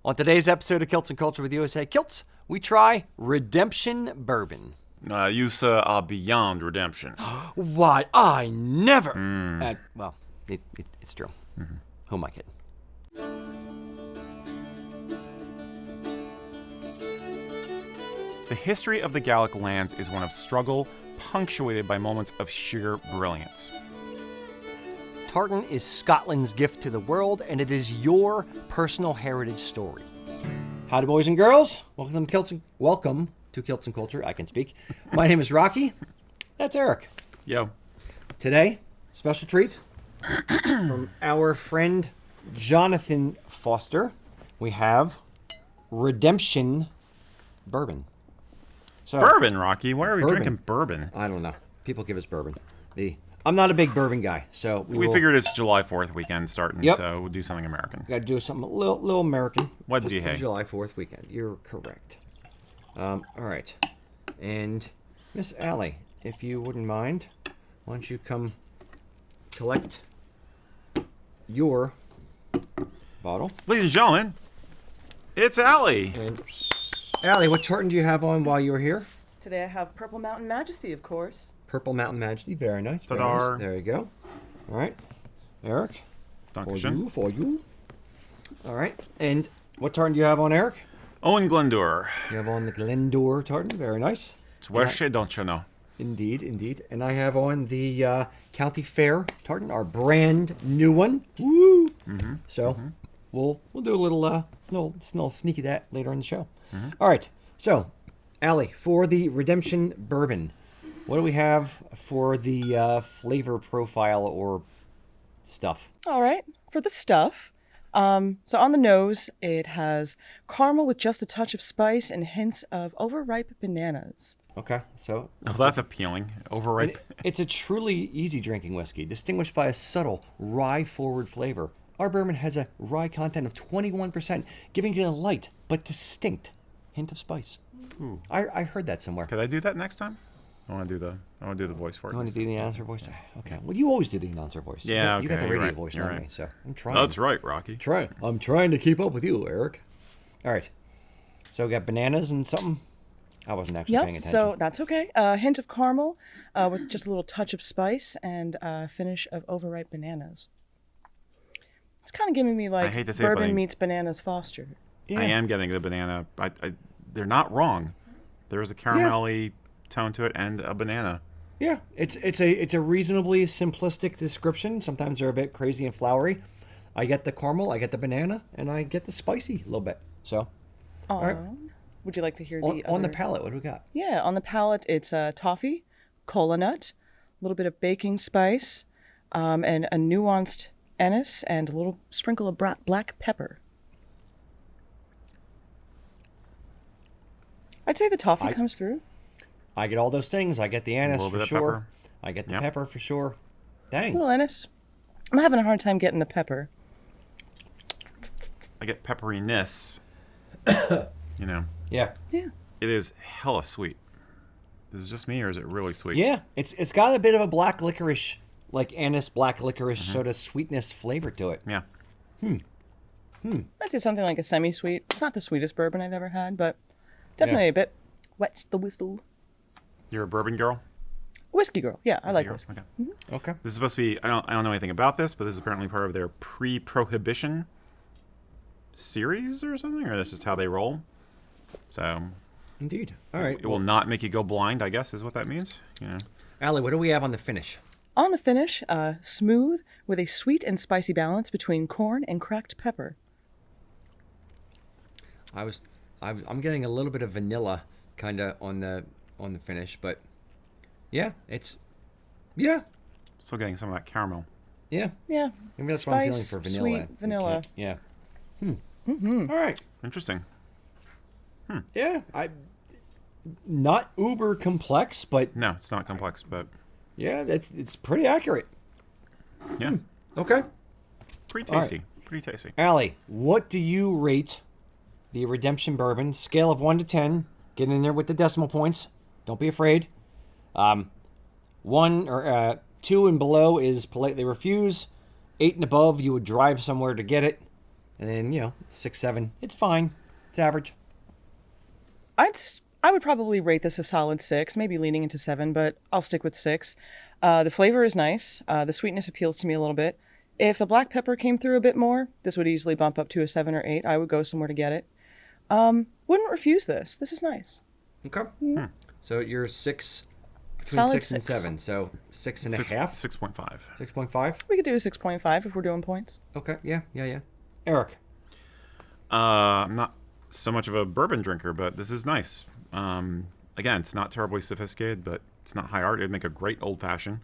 On today's episode of Kilts and Culture with USA Kilts, we try Redemption Bourbon. You, sir, are beyond redemption. Why, I never... well, it's true. Mm-hmm. Who am I kidding? The history of the Gallic lands is one of struggle, punctuated by moments of sheer brilliance. Tartan is Scotland's gift to the world, and it is your personal heritage story. Howdy, boys and girls. Welcome to Kilts and Culture. I can speak. My name is Rocky. That's Erik. Yo. Today, special treat from our friend Jonathan Foster. We have Redemption Bourbon. So, Bourbon, Rocky? Why are we drinking bourbon? I don't know. People give us bourbon. I'm not a big bourbon guy, so we figured it's July 4th weekend starting, so we'll do something American. Got to do something a little American. What just do you for hate? July 4th weekend. You're correct. All right. And Miss Allie, if you wouldn't mind, why don't you come collect your bottle? Ladies and gentlemen, it's Allie. And Allie, what tartan do you have on while you're here? Today I have Purple Mountain Majesty, of course. Purple Mountain Majesty, very nice. Very Ta-da. nice. There you go. All right, Erik, Dankeschön. for you. All right, and what tartan do you have on, Erik? Owen Glyndwr. You have on the Glyndwr tartan, very nice. It's Whisky, don't you know? Indeed. And I have on the County Fair tartan, our brand new one. Woo! Mm-hmm. So we'll do a little sneaky that later in the show. Mm-hmm. All right. So, Allie, for the Redemption Bourbon, what do we have for the flavor profile or stuff? All right, for the stuff. So on the nose, it has caramel with just a touch of spice and hints of overripe bananas. Okay, so... Oh, that's appealing. Overripe. It's a truly easy drinking whiskey, distinguished by a subtle rye-forward flavor. Our bourbon has a rye content of 21%, giving it a light but distinct hint of spice. Ooh. I heard that somewhere. Could I do that next time? I want to do the voice for it. You want to do the announcer voice? Okay. Well, you always do the announcer voice. Yeah, you got the you're radio right. voice, You're not right. me. So I'm trying. That's right, Rocky. I'm trying to keep up with you, Erik. All right. So we got bananas and something. I wasn't actually paying attention. So that's okay. A hint of caramel with just a little touch of spice and a finish of overripe bananas. It's kind of giving me like I hate to say bourbon it, but meets bananas fostered. Yeah. I am getting the banana. They're not wrong. There is a caramelly tone to it and a banana. Yeah, it's a reasonably simplistic description. Sometimes they're a bit crazy and flowery. I get the caramel, I get the banana, and I get the spicy a little bit. So, all right. Would you like to hear On the palate, what do we got? Yeah, on the palate, it's toffee, cola nut, a little bit of baking spice, and a nuanced anise, and a little sprinkle of black pepper. I'd say the toffee comes through. I get all those things. I get the anise for sure. Pepper. I get the pepper for sure. Dang. A little anise. I'm having a hard time getting the pepper. I get pepperiness. You know. Yeah. Yeah. It is hella sweet. Is it just me, or is it really sweet? Yeah. It's got a bit of a black licorice, like anise, black licorice sort of sweetness flavor to it. Yeah. I'd say something like a semi-sweet. It's not the sweetest bourbon I've ever had, but definitely a bit wets the whistle. You're a bourbon girl? Whiskey girl. Yeah, I like whiskey. Okay. Mm-hmm. Okay. This is supposed to be, I don't know anything about this, but this is apparently part of their pre-prohibition series or something, or that's just how they roll. So Indeed. All right. it will not make you go blind, I guess is what that means. You know. Allie, what do we have on the finish? On the finish, smooth with a sweet and spicy balance between corn and cracked pepper. I'm getting a little bit of vanilla kind of on the finish, but yeah, Still getting some of that caramel. yeah. Yeah. Maybe that's Spice, what I'm feeling for vanilla. Sweet vanilla. Yeah. All right. Interesting. Yeah, not uber complex, but No, it's not complex, but yeah, it's pretty accurate. yeah. Okay. Pretty All tasty. Pretty tasty. Allie, what do you rate the Redemption Bourbon? Scale of 1 to 10. Get in there with the decimal points. Don't be afraid. 1 or 2 and below is politely refuse. 8 and above, you would drive somewhere to get it. And then 6, 7. It's fine. It's average. I would probably rate this a solid 6, maybe leaning into 7, but I'll stick with 6. The flavor is nice. The sweetness appeals to me a little bit. If the black pepper came through a bit more, this would easily bump up to a 7 or 8. I would go somewhere to get it. Wouldn't refuse this. This is nice. Okay. So you're 6, between Solid 6 and 6. 7. So 6.5? 6.5. 6.5? We could do a 6.5 if we're doing points. Okay. Yeah. Eric. I'm not so much of a bourbon drinker, but this is nice. Again, it's not terribly sophisticated, but it's not high art. It'd make a great old fashioned.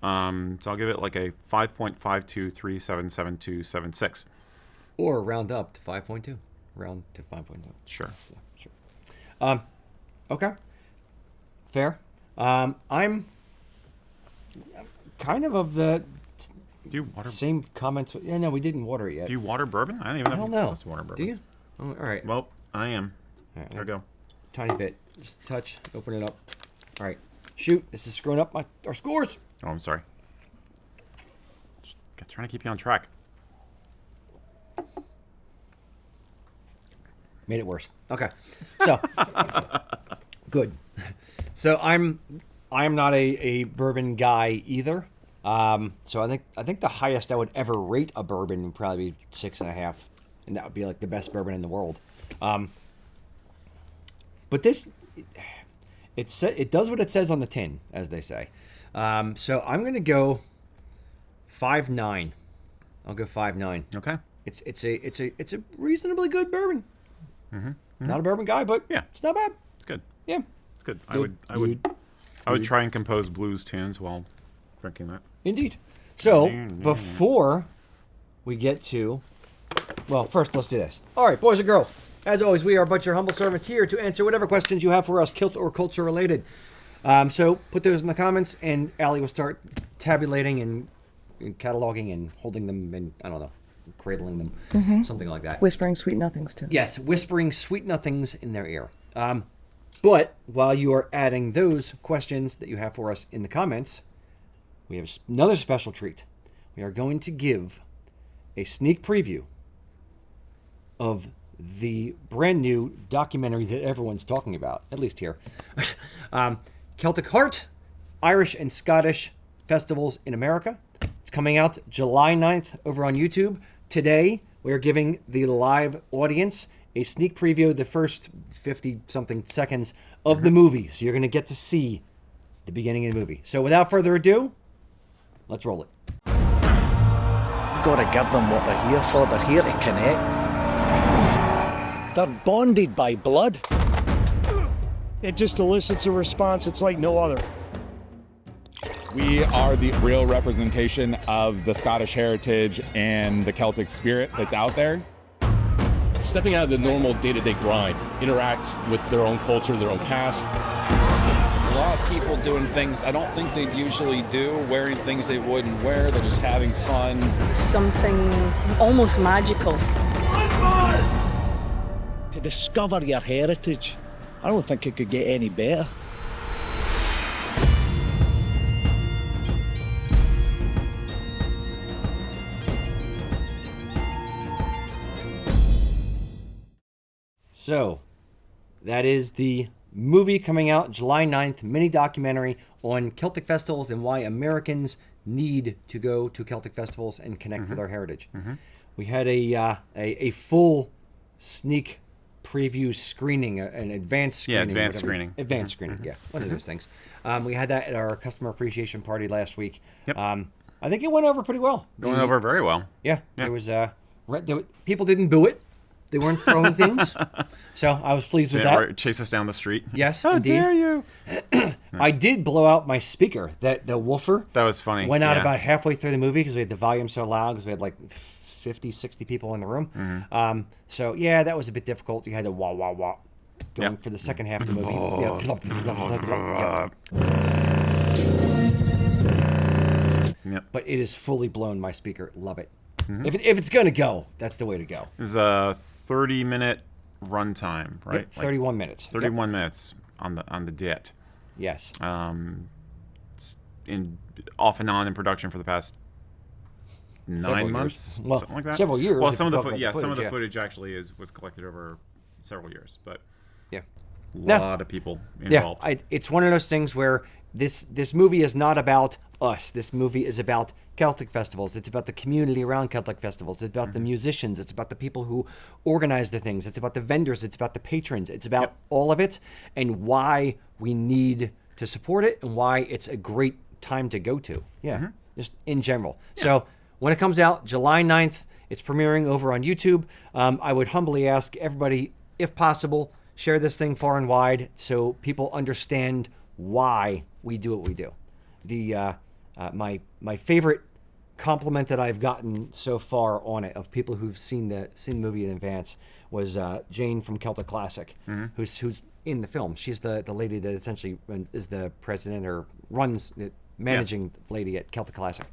So I'll give it like a 5.523777276. Or round up to 5.2. Round to 5.2. Sure. Yeah, sure. Okay. Fair. I'm kind of the Do you water? same comments. Yeah, no, we didn't water it yet. Do you water bourbon? I don't even I know don't if you're know. supposed to water bourbon. Do you? Oh, all right. Well, I am. All right, There we go. Tiny bit. Just touch. Open it up. All right. Shoot. This is screwing up our scores. Oh, I'm sorry. Just trying to keep you on track. Made it worse. Okay. So good. So I'm not a bourbon guy either. So I think the highest I would ever rate a bourbon would probably be 6.5, and that would be like the best bourbon in the world. But this, it does what it says on the tin, as they say. So I'm gonna go 5.9. I'll go 5.9. Okay. It's a reasonably good bourbon. Not a bourbon guy, but Yeah. it's not bad. It's good. Yeah. It's good. I Good, would try and compose blues tunes while drinking that. Indeed. So, before we get to... Well, first, let's do this. All right, boys and girls. As always, we are but your humble servants here to answer whatever questions you have for us, kilts or culture related. So, put those in the comments, and Allie will start tabulating and cataloging and holding them and, I don't know, cradling them. Something like that. Whispering sweet nothings too. Yes, whispering sweet nothings in their ear. But while you are adding those questions that you have for us in the comments, we have another special treat. We are going to give a sneak preview of the brand new documentary that everyone's talking about, at least here. Celtic Heart, Irish and Scottish Festivals in America. It's coming out July 9th over on YouTube. Today, we are giving the live audience a sneak preview of the first 50-something seconds of the movie. So you're going to get to see the beginning of the movie. So without further ado, let's roll it. Gotta give them what they're here for. They're here to connect. They're bonded by blood. It just elicits a response it's like no other. We are the real representation of the Scottish heritage and the Celtic spirit that's out there. Stepping out of the normal day-to-day grind, interact with their own culture, their own past. A lot of people doing things I don't think they'd usually do, wearing things they wouldn't wear, they're just having fun. Something almost magical. To discover your heritage, I don't think it could get any better. So, that is the movie coming out July 9th, mini documentary on Celtic festivals and why Americans need to go to Celtic festivals and connect with our heritage. We had a full sneak preview screening, an advanced screening. Advanced screening. Advanced screening, yeah. One of those things. We had that at our customer appreciation party last week. Yep. I think it went over pretty well. Going over very well. Yeah. There was people didn't boo it. They weren't throwing things. So I was pleased with that. Or chase us down the street. Yes, How indeed. dare you? I did blow out my speaker. The woofer That was funny. went out yeah. about halfway through the movie because we had the volume so loud because we had like 50, 60 people in the room. So, yeah, that was a bit difficult. You had the wah, wah, wah going for the second half of the movie. Yep. But it is fully blown, my speaker. Love it. If it's going to go, that's the way to go. This is a 30-minute runtime, right? Yep, 31 minutes. 31 minutes on the DIT. Yes. It's off and on in production for the past 9 months, Well, something like that. several years. Well, if some you of the talk about some of the yeah. footage actually was collected over several years, but Yeah. a lot of people involved. Yeah, it's one of those things where this movie is not about us. This movie is about Celtic festivals. It's about the community around Celtic festivals. It's about the musicians. It's about the people who organize the things. It's about the vendors. It's about the patrons. It's about all of it and why we need to support it and why it's a great time to go to. Yeah, just in general. Yeah. So when it comes out, July 9th, it's premiering over on YouTube. I would humbly ask everybody, if possible, share this thing far and wide so people understand why we do what we do. The my favorite compliment that I've gotten so far on it of people who've seen the movie in advance was Jane from Celtic Classic, who's in the film. She's the lady that essentially is the president or runs the managing lady at Celtic Classic.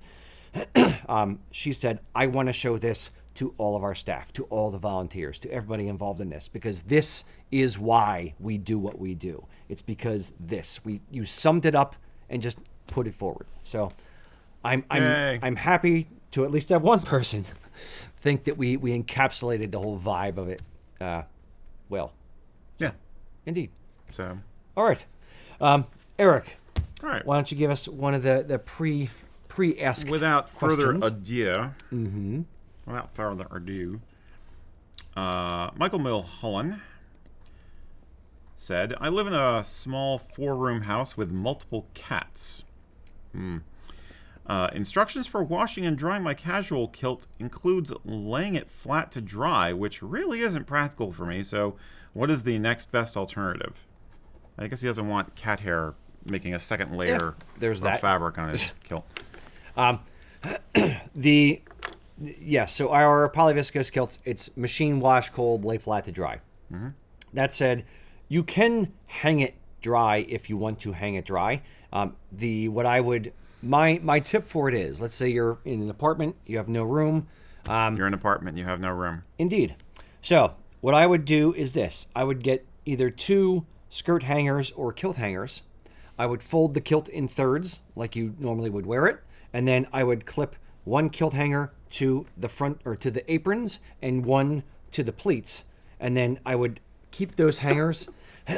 She said, I want to show this to all of our staff, to all the volunteers, to everybody involved in this, because this is why we do what we do. It's because you summed it up and just put it forward. So I'm happy to at least have one person think that we encapsulated the whole vibe of it well. Yeah. Indeed. So all right. Erik. All right. Why don't you give us one of the pre-asked without questions? further ado. Without further ado, Michael Milholland said, I live in a small 4-room house with multiple cats. Instructions for washing and drying my casual kilt includes laying it flat to dry, which really isn't practical for me, so what is the next best alternative? I guess he doesn't want cat hair making a second layer of fabric on his kilt. So our polyviscose kilts, it's machine wash, cold, lay flat to dry. That said, you can hang it dry if you want to hang it dry. My tip for it is, let's say you're in an apartment, you have no room. You're in an apartment, you have no room. Indeed. So what I would do is this. I would get either 2 skirt hangers or kilt hangers. I would fold the kilt in thirds like you normally would wear it. And then I would clip 1 kilt hanger to the front or to the aprons and 1 to the pleats. And then I would keep those hangers.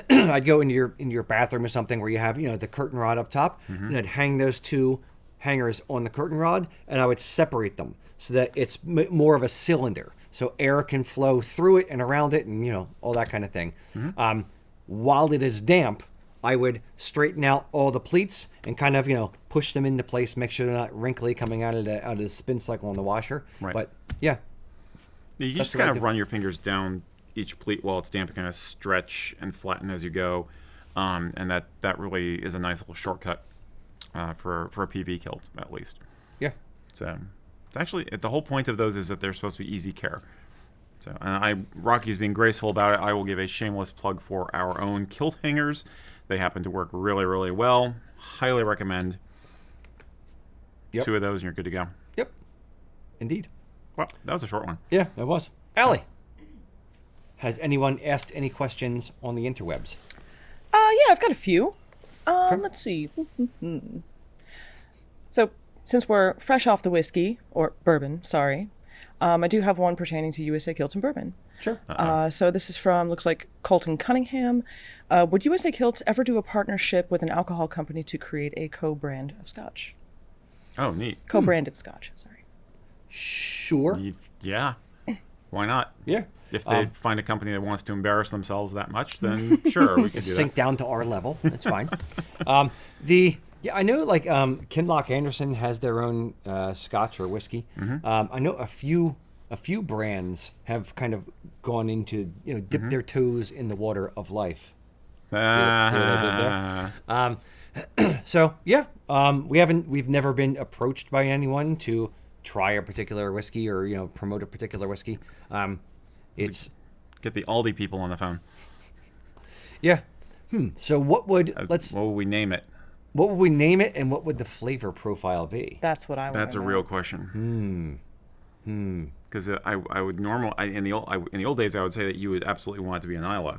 I'd go into your bathroom or something where you have, the curtain rod up top, and I'd hang those 2 hangers on the curtain rod, and I would separate them so that it's more of a cylinder, so air can flow through it and around it, and all that kind of thing. While it is damp, I would straighten out all the pleats and kind of push them into place, make sure they're not wrinkly coming out of the spin cycle on the washer. Right. But yeah, you just kind of run your fingers down each pleat while it's damp and kind of stretch and flatten as you go, and that really is a nice little shortcut for a PV kilt, at least. Yeah. So it's actually, the whole point of those is that they're supposed to be easy care. So Rocky's being graceful about it. I will give a shameless plug for our own kilt hangers. They happen to work really, really well. Highly recommend. 2 of those and you're good to go. Yep. Indeed. Well, that was a short one. Yeah, it was. Allie. Has anyone asked any questions on the interwebs? Yeah, I've got a few. Let's see. So, since we're fresh off the whiskey, or bourbon, sorry, I do have one pertaining to USA Kilts and Bourbon. Sure. So this is from, looks like Colton Cunningham. Would USA Kilts ever do a partnership with an alcohol company to create a co-brand of scotch? Oh, neat. Co-branded scotch, sorry. Sure. Yeah. Why not? Yeah. If they find a company that wants to embarrass themselves that much, then sure, we could do that. Sink down to our level. That's fine. I know Kinloch Anderson has their own scotch or whiskey. I know a few brands have kind of gone into dip their toes in the water of life. See what I did there? So yeah, we've never been approached by anyone to try a particular whiskey or promote a particular whiskey. It's get the Aldi people on the phone. Yeah. So what would we name it? What would we name it, and what would the flavor profile be? That's what I want. That's a real question. Because I would in the old days I would say that you would absolutely want it to be an Islay,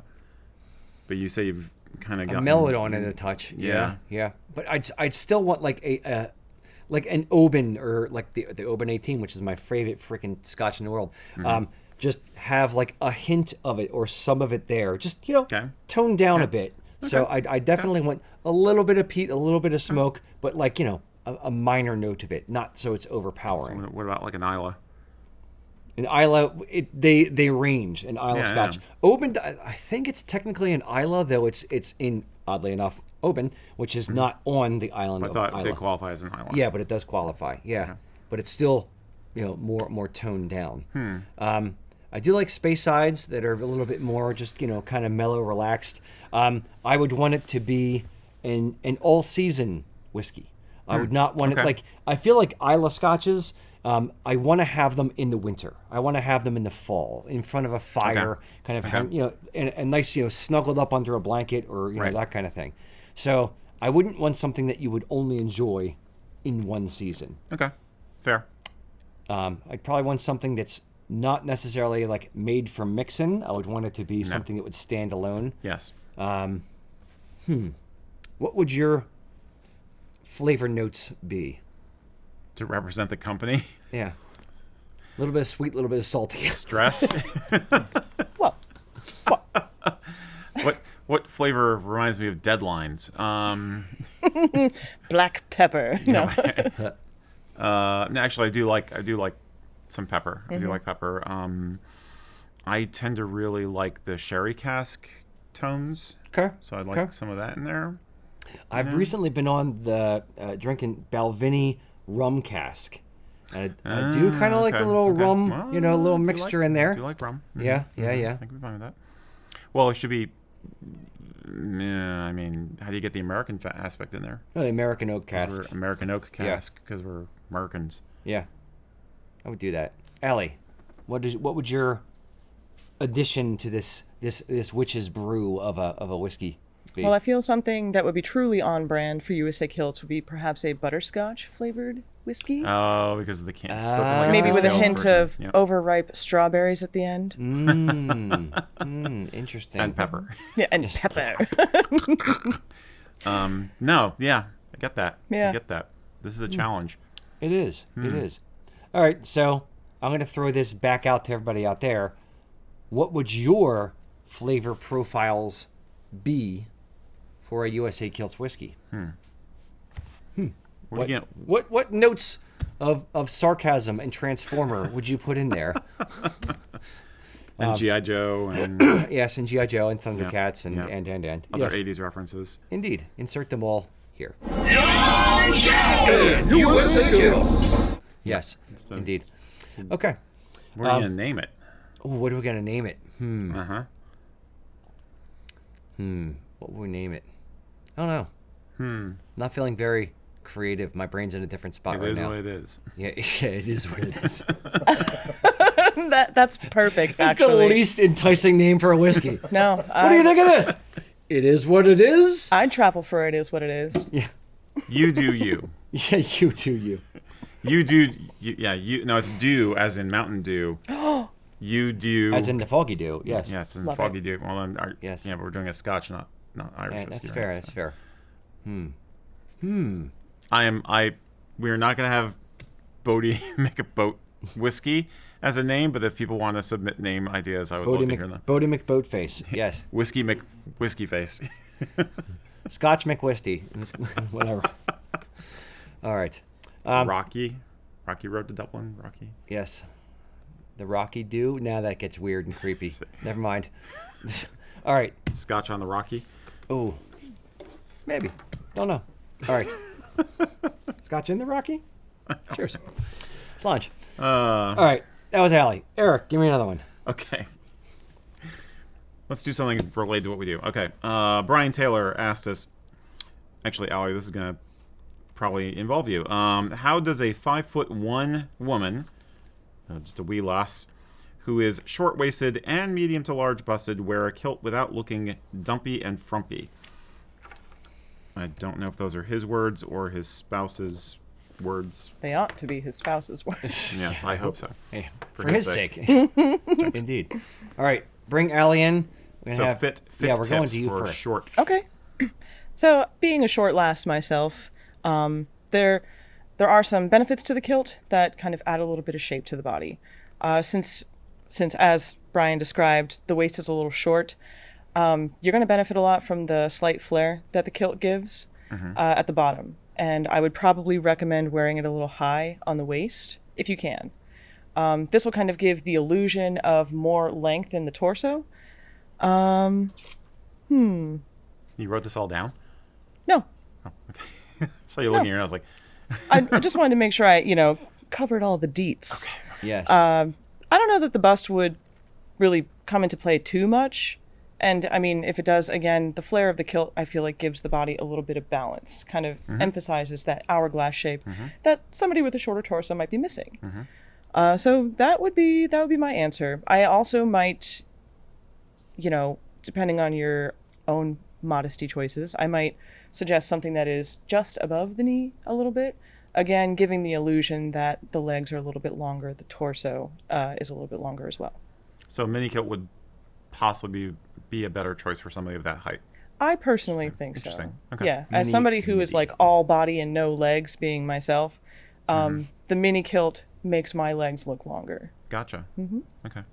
but you say you've kind of got mellowed on it a touch. Yeah. But I'd still want like like an Oban or like the Oban 18, which is my favorite freaking Scotch in the world. Just have like a hint of it or some of it there. Just tone down a bit. Okay. So I definitely want a little bit of peat, a little bit of smoke, but like a minor note of it, not so it's overpowering. So what about like an Islay? An Islay, they range an Islay Scotch. Oban, I think it's technically an Islay, though it's in, oddly enough, Oban, which is not on the island. I thought it did qualify as an Islay. Yeah, but it does qualify. Yeah, but it's still more toned down. I do like space sides that are a little bit more just kind of mellow, relaxed. I would want it to be an all season whiskey. I would not want it like, I feel like Islay Scotches, I want to have them in the winter. I want to have them in the fall, in front of a fire, kind of, and nice, snuggled up under a blanket or, that kind of thing. So I wouldn't want something that you would only enjoy in one season. Okay, fair. I'd probably want something that's not necessarily like made for mixing. I would want it to be something that would stand alone. Yes. What would your flavor notes be? To represent the company? Yeah. A little bit of sweet, a little bit of salty. Stress? Well. What flavor reminds me of deadlines? Black pepper. No. Actually, I do like some pepper. I do like pepper. I tend to really like the sherry cask tones. Okay. So I'd like some of that in there. I've recently been on the drinking Balvenie rum cask. I do kind of like a little rum, well, a little mixture in there. I do like rum. Yeah. I think we're fine with that. Well, it should be. I mean, how do you get the American aspect in there? Oh, the American oak cask. We're American oak cask because we're Americans. Yeah, I would do that. Allie, what would your addition to this witch's brew of a whiskey be? Well, I feel something that would be truly on brand for USA Kilts would be perhaps a butterscotch flavored whiskey. Oh, because of the can. Maybe with a hint of overripe strawberries at the end. Interesting. And pepper. Yeah, and pepper. No, yeah, I get that. Yeah. I get that. This is a challenge. It is. It is. All right, so I'm going to throw this back out to everybody out there. What would your flavor profiles be for a USA Kilts whiskey? What notes of sarcasm and Transformer would you put in there? And G.I. Joe and yes, and G.I. Joe and Thundercats and other 80s references. Indeed. Insert them all here. USA Kilts. Yes, indeed. Okay. What are you going to name it? What are we going to name it? What would we name it? I don't know. Not feeling very creative. My brain's in a different spot right now. It is what it is. Yeah, it is what it is. That's perfect, That's the least enticing name for a whiskey. No. What do you think of this? It is what it is? I'd travel for it is what it is. Yeah. You do you. Yeah, you do you. You do, no, it's dew as in Mountain Dew. You do. As in the Foggy Dew, yes. Yes, in the Foggy Dew. Well, yes. Yeah, but we're doing a Scotch, not Irish whiskey. That's fair, that's fair. We are not going to have Bodie make a boat whiskey as a name, but if people want to submit name ideas, I would love to hear them. Bodie McBoatface, yes. Whiskey Face. Scotch McWhisky, whatever. All right. Rocky Road to Dublin. Rocky. Yes. The Rocky Dew. Now that gets weird and creepy. Never mind. All right. Scotch on the Rocky. Oh, maybe. Don't know. All right. Scotch in the Rocky. Cheers. It's lunch. All right. That was Allie. Erik, give me another one. Okay. Let's do something related to what we do. Okay. Brian Taylor asked us. Actually, Allie, this is gonna probably involve you. How does a 5'1" woman, just a wee lass, who is short-waisted and medium to large-busted, wear a kilt without looking dumpy and frumpy? I don't know if those are his words or his spouse's words. They ought to be his spouse's words. Yes, I hope so. Hey, for his sake. Indeed. All right, bring Allie in. So fit we're going to you first. Short. Okay. So, being a short lass myself, the there are some benefits to the kilt that kind of add a little bit of shape to the body. Since as Brian described, the waist is a little short, you're going to benefit a lot from the slight flare that the kilt gives at the bottom. And I would probably recommend wearing it a little high on the waist if you can. This will kind of give the illusion of more length in the torso. You wrote this all down? No. Oh, okay. So you're looking here and I was like... I just wanted to make sure I, covered all the deets. Okay. Yes. I don't know that the bust would really come into play too much. And I mean, if it does, again, the flare of the kilt, I feel like gives the body a little bit of balance, kind of emphasizes that hourglass shape that somebody with a shorter torso might be missing. So that would be my answer. I also might, depending on your own modesty choices, I might suggest something that is just above the knee a little bit. Again, giving the illusion that the legs are a little bit longer, the torso is a little bit longer as well. So mini kilt would possibly be a better choice for somebody of that height. I personally think so. Interesting. Okay. Yeah, as somebody who is like all body and no legs, being myself, the mini kilt makes my legs look longer. Gotcha. Okay.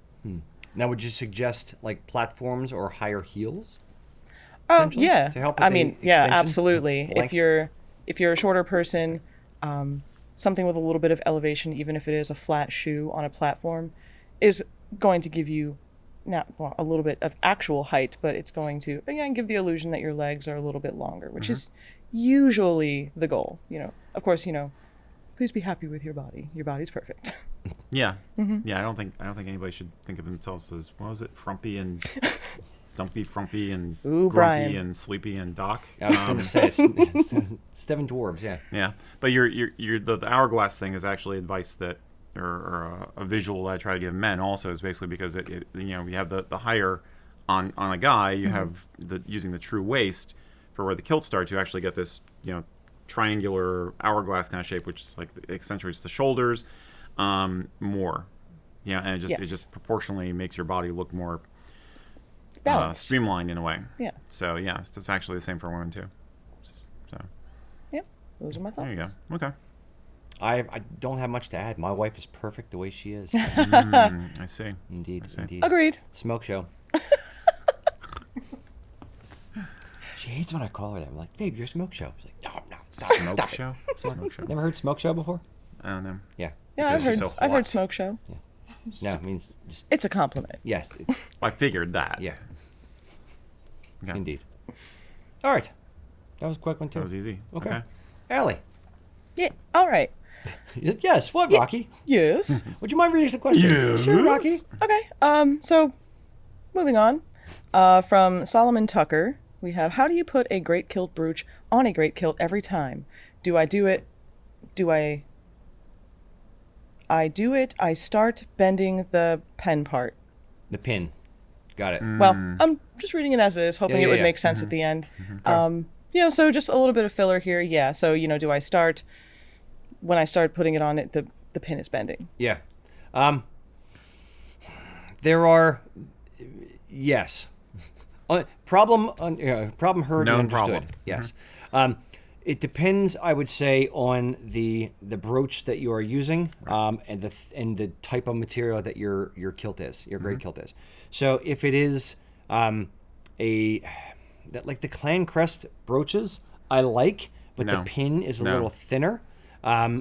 Now, would you suggest like platforms or higher heels? Yeah. To help with I the mean, yeah, extension? absolutely. Length? If you're a shorter person, something with a little bit of elevation, even if it is a flat shoe on a platform, is going to give you a little bit of actual height, but it's going to, again, give the illusion that your legs are a little bit longer, which is usually the goal. Of course, please be happy with your body. Your body's perfect. Yeah. Yeah, I don't think anybody should think of themselves as, what was it, frumpy and dumpy, frumpy and grumpy Brian. And sleepy and doc. I was going to say seven dwarves. Yeah. Yeah, but the hourglass thing is actually advice that, or a visual that I try to give men also, is basically because it we have the higher on a guy, you have using the true waist for where the kilt starts, you actually get this triangular hourglass kind of shape, which is like accentuates the shoulders more. Yeah, and it just proportionally makes your body look more streamlined in a way. Yeah. So yeah, it's actually the same for women too. So. Yep, those are my thoughts. There you go. Okay. I don't have much to add. My wife is perfect the way she is. I see. Indeed. Agreed. Smoke show. She hates when I call her that. I'm like, babe, you're smoke show. She's like, no, Smoke show? Smoke show. Never heard smoke show before? I don't know. Yeah. Yeah, I've heard smoke show. Yeah. No, it means just... It's a compliment. Yes. I figured that. Yeah. Okay. Indeed. All right. That was a quick one, too. That was easy. Okay. Allie. Yeah, all right. Yes, what, Rocky? Yes. Would you mind reading some questions? Yes. Sure, Rocky. Okay. So, moving on. From Solomon Tucker, we have, how do you put a great kilt brooch on a great kilt every time? Do I do it? I start bending the pen part. The pin. Got it. Well, I'm just reading it as it is, hoping it would make sense at the end. So just a little bit of filler here. Yeah. So, do I start, when I start putting it on it, the pin is bending. Yeah. There are, yes. Problem heard and understood. Problem. Yes. It depends, I would say, on the brooch that you are using, and the type of material that your kilt is, your great kilt is. So if it is like the clan crest brooches, I like, but the pin is a little thinner.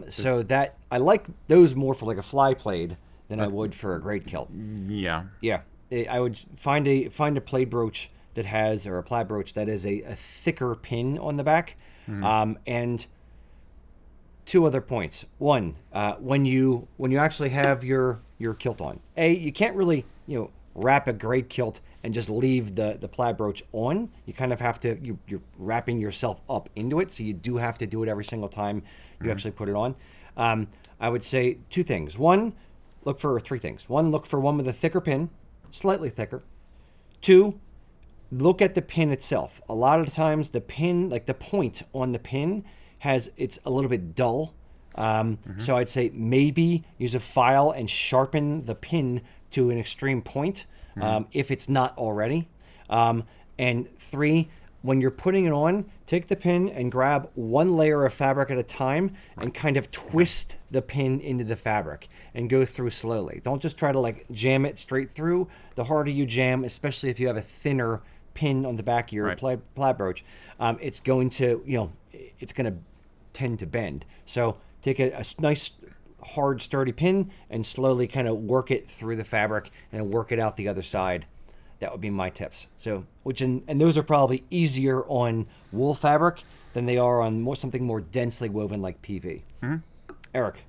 So that I like those more for like a fly plaid than I would for a great kilt. Yeah. Yeah. I would find a plaid brooch that has, or a plaid brooch that is a thicker pin on the back. And two other points. One, when you actually have your kilt on, you can't really wrap a great kilt and just leave the plaid brooch on. You kind of have to, you're wrapping yourself up into it, so you do have to do it every single time you actually put it on. I would say two things. One, look for three things. One, look for one with a thicker pin, slightly thicker. Two, look at the pin itself. A lot of the times the pin, like the point on the pin, it's a little bit dull. So I'd say maybe use a file and sharpen the pin to an extreme point if it's not already. And three, when you're putting it on, take the pin and grab one layer of fabric at a time and kind of twist the pin into the fabric and go through slowly. Don't just try to like jam it straight through. The harder you jam, especially if you have a thinner pin on the back of your plaid brooch, it's going to, it's going to tend to bend. So take a nice hard sturdy pin and slowly kind of work it through the fabric and work it out the other side. That would be my tips. So, and those are probably easier on wool fabric than they are on something more densely woven like PV. Mm-hmm. Erik.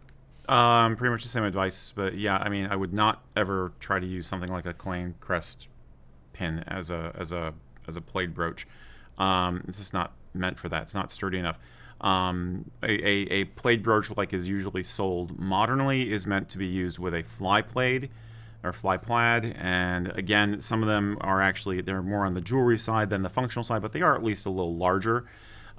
Pretty much the same advice, but yeah, I mean, I would not ever try to use something like a Klein crest pin as a plaid brooch. It's just not meant for that. It's not sturdy enough. A plaid brooch, like is usually sold modernly, is meant to be used with a fly plaid or fly plaid, and again, some of them are actually, they're more on the jewelry side than the functional side, but they are at least a little larger.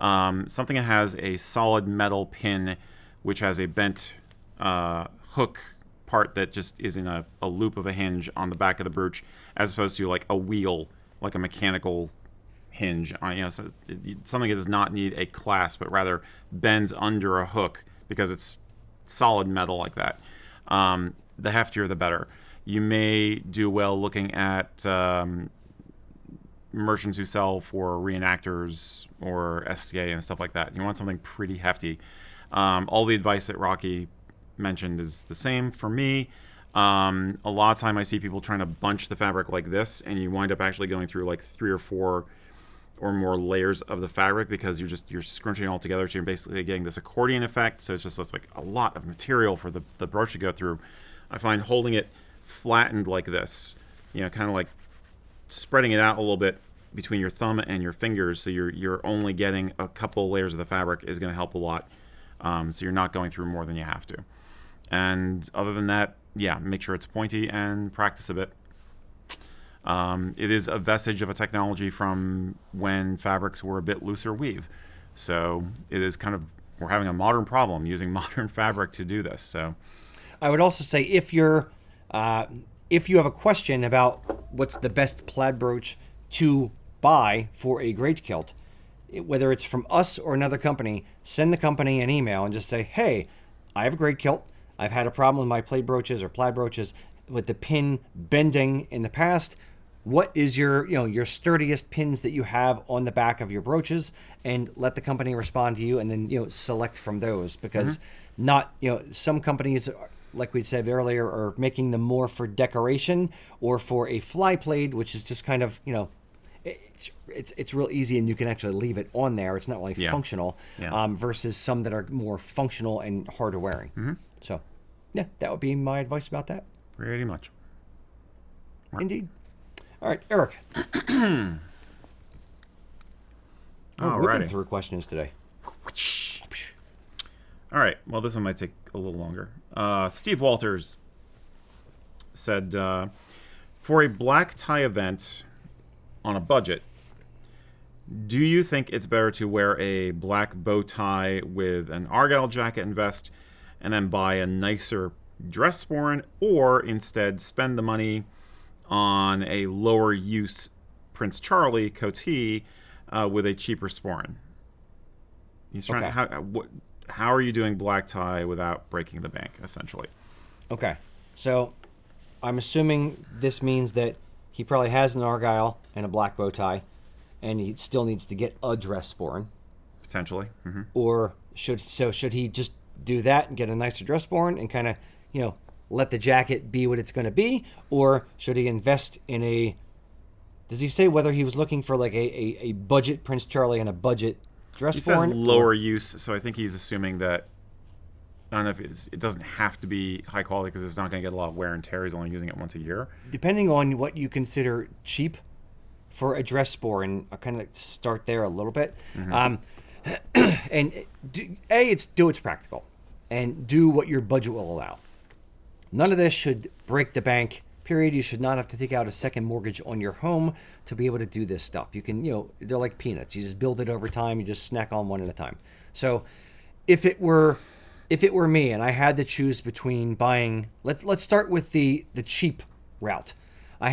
Something that has a solid metal pin which has a bent hook part that just is in a loop of a hinge on the back of the brooch, as opposed to like a wheel, like a mechanical hinge on, so something that does not need a clasp but rather bends under a hook because it's solid metal like that. The heftier the better. You may do well looking at merchants who sell for reenactors or SCA and stuff like that. You want something pretty hefty. All the advice that Rocky mentioned is the same for me. A lot of time I see people trying to bunch the fabric like this, and you wind up actually going through like 3 or 4 or more layers of the fabric because you're scrunching it all together, so you're basically getting this accordion effect. So it's just like a lot of material for the brooch to go through. I find holding it flattened like this, kind of like spreading it out a little bit between your thumb and your fingers, so you're only getting a couple layers of the fabric, is going to help a lot. So you're not going through more than you have to. And other than that, yeah, make sure it's pointy and practice a bit. It is a vestige of a technology from when fabrics were a bit looser weave. So it is kind of, we're having a modern problem using modern fabric to do this. So I would also say if you have a question about what's the best plaid brooch to buy for a great kilt, whether it's from us or another company, send the company an email and just say, hey, I have a great kilt. I've had a problem with my plaid brooches or plaid brooches with the pin bending in the past. What is your sturdiest pins that you have on the back of your brooches, and let the company respond to you, and then select from those, because not some companies, like we said earlier, are making them more for decoration or for a fly plaid, which is just kind of it's real easy and you can actually leave it on there. It's not really functional, versus some that are more functional and harder wearing. So yeah, that would be my advice about that. Pretty much. Indeed. All right, Erik. We're whipping through questions today. All right. Well, this one might take a little longer. Steve Walters said, for a black tie event on a budget, do you think it's better to wear a black bow tie with an argyle jacket and vest and then buy a nicer dress sporran, or instead spend the money on a lower use Prince Charlie coatee with a cheaper sporran? He's trying to, how are you doing black tie without breaking the bank, essentially? Okay, so I'm assuming this means that he probably has an argyle and a black bow tie, and he still needs to get a dress sporran. Potentially. Mm-hmm. Or should he just do that and get a nicer dress sporran and kind of, let the jacket be what it's going to be? Or should he invest in a... Does he say whether he was looking for like a budget Prince Charlie and a budget dress sporran? He says lower use, so I think he's assuming that, I don't know if it doesn't have to be high quality because it's not going to get a lot of wear and tear. He's only using it once a year. Depending on what you consider cheap for a dress sporran, I'll kind of start there a little bit. Mm-hmm. And do what's practical, and do what your budget will allow. None of this should break the bank, period. You should not have to take out a second mortgage on your home to be able to do this stuff. You can, they're like peanuts. You just build it over time. You just snack on one at a time. So if it were me and I had to choose between buying, let's start with the cheap route. I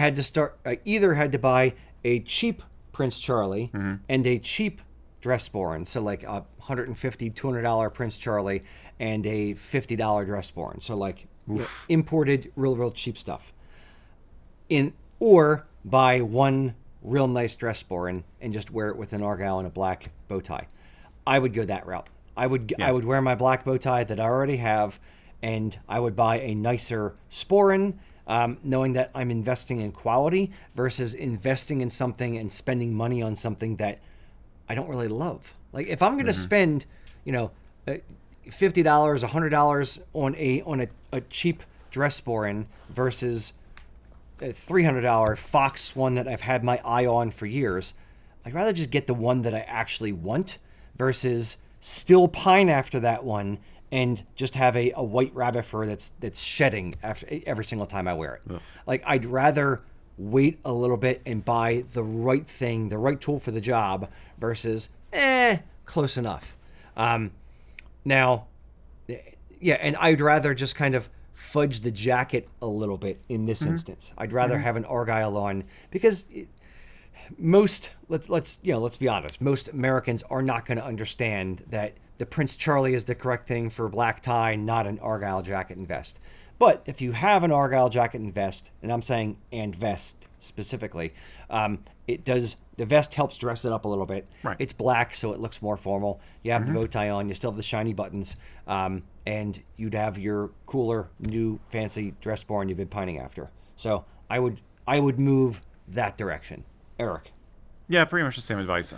either had to buy a cheap Prince Charlie and a cheap dress sporran, so like a $150, $200 Prince Charlie and a $50 dress sporran, so like imported, real cheap stuff. Or buy one real nice dress sporran and just wear it with an argyle and a black bow tie. I would go that route. I would wear my black bow tie that I already have, and I would buy a nicer sporran, knowing that I'm investing in quality versus investing in something and spending money on something that I don't really love. Like if I'm going to spend, $50, $100 on a cheap dress sporran versus a $300 Fox one that I've had my eye on for years, I'd rather just get the one that I actually want versus still pine after that one and just have a white rabbit fur that's shedding after every single time I wear it. Ugh. Like I'd rather wait a little bit and buy the right thing, the right tool for the job versus close enough. Now, and I'd rather just kind of fudge the jacket a little bit in this instance. I'd rather have an argyle on because most let's be honest, most Americans are not going to understand that the Prince Charlie is the correct thing for black tie, not an argyle jacket and vest. But if you have an argyle jacket and vest, and I'm saying and vest specifically, the vest helps dress it up a little bit. Right. It's black, so it looks more formal. You have the bow tie on, you still have the shiny buttons, and you'd have your cooler, new, fancy dress sporran you've been pining after. So I would move that direction. Erik. Yeah, pretty much the same advice.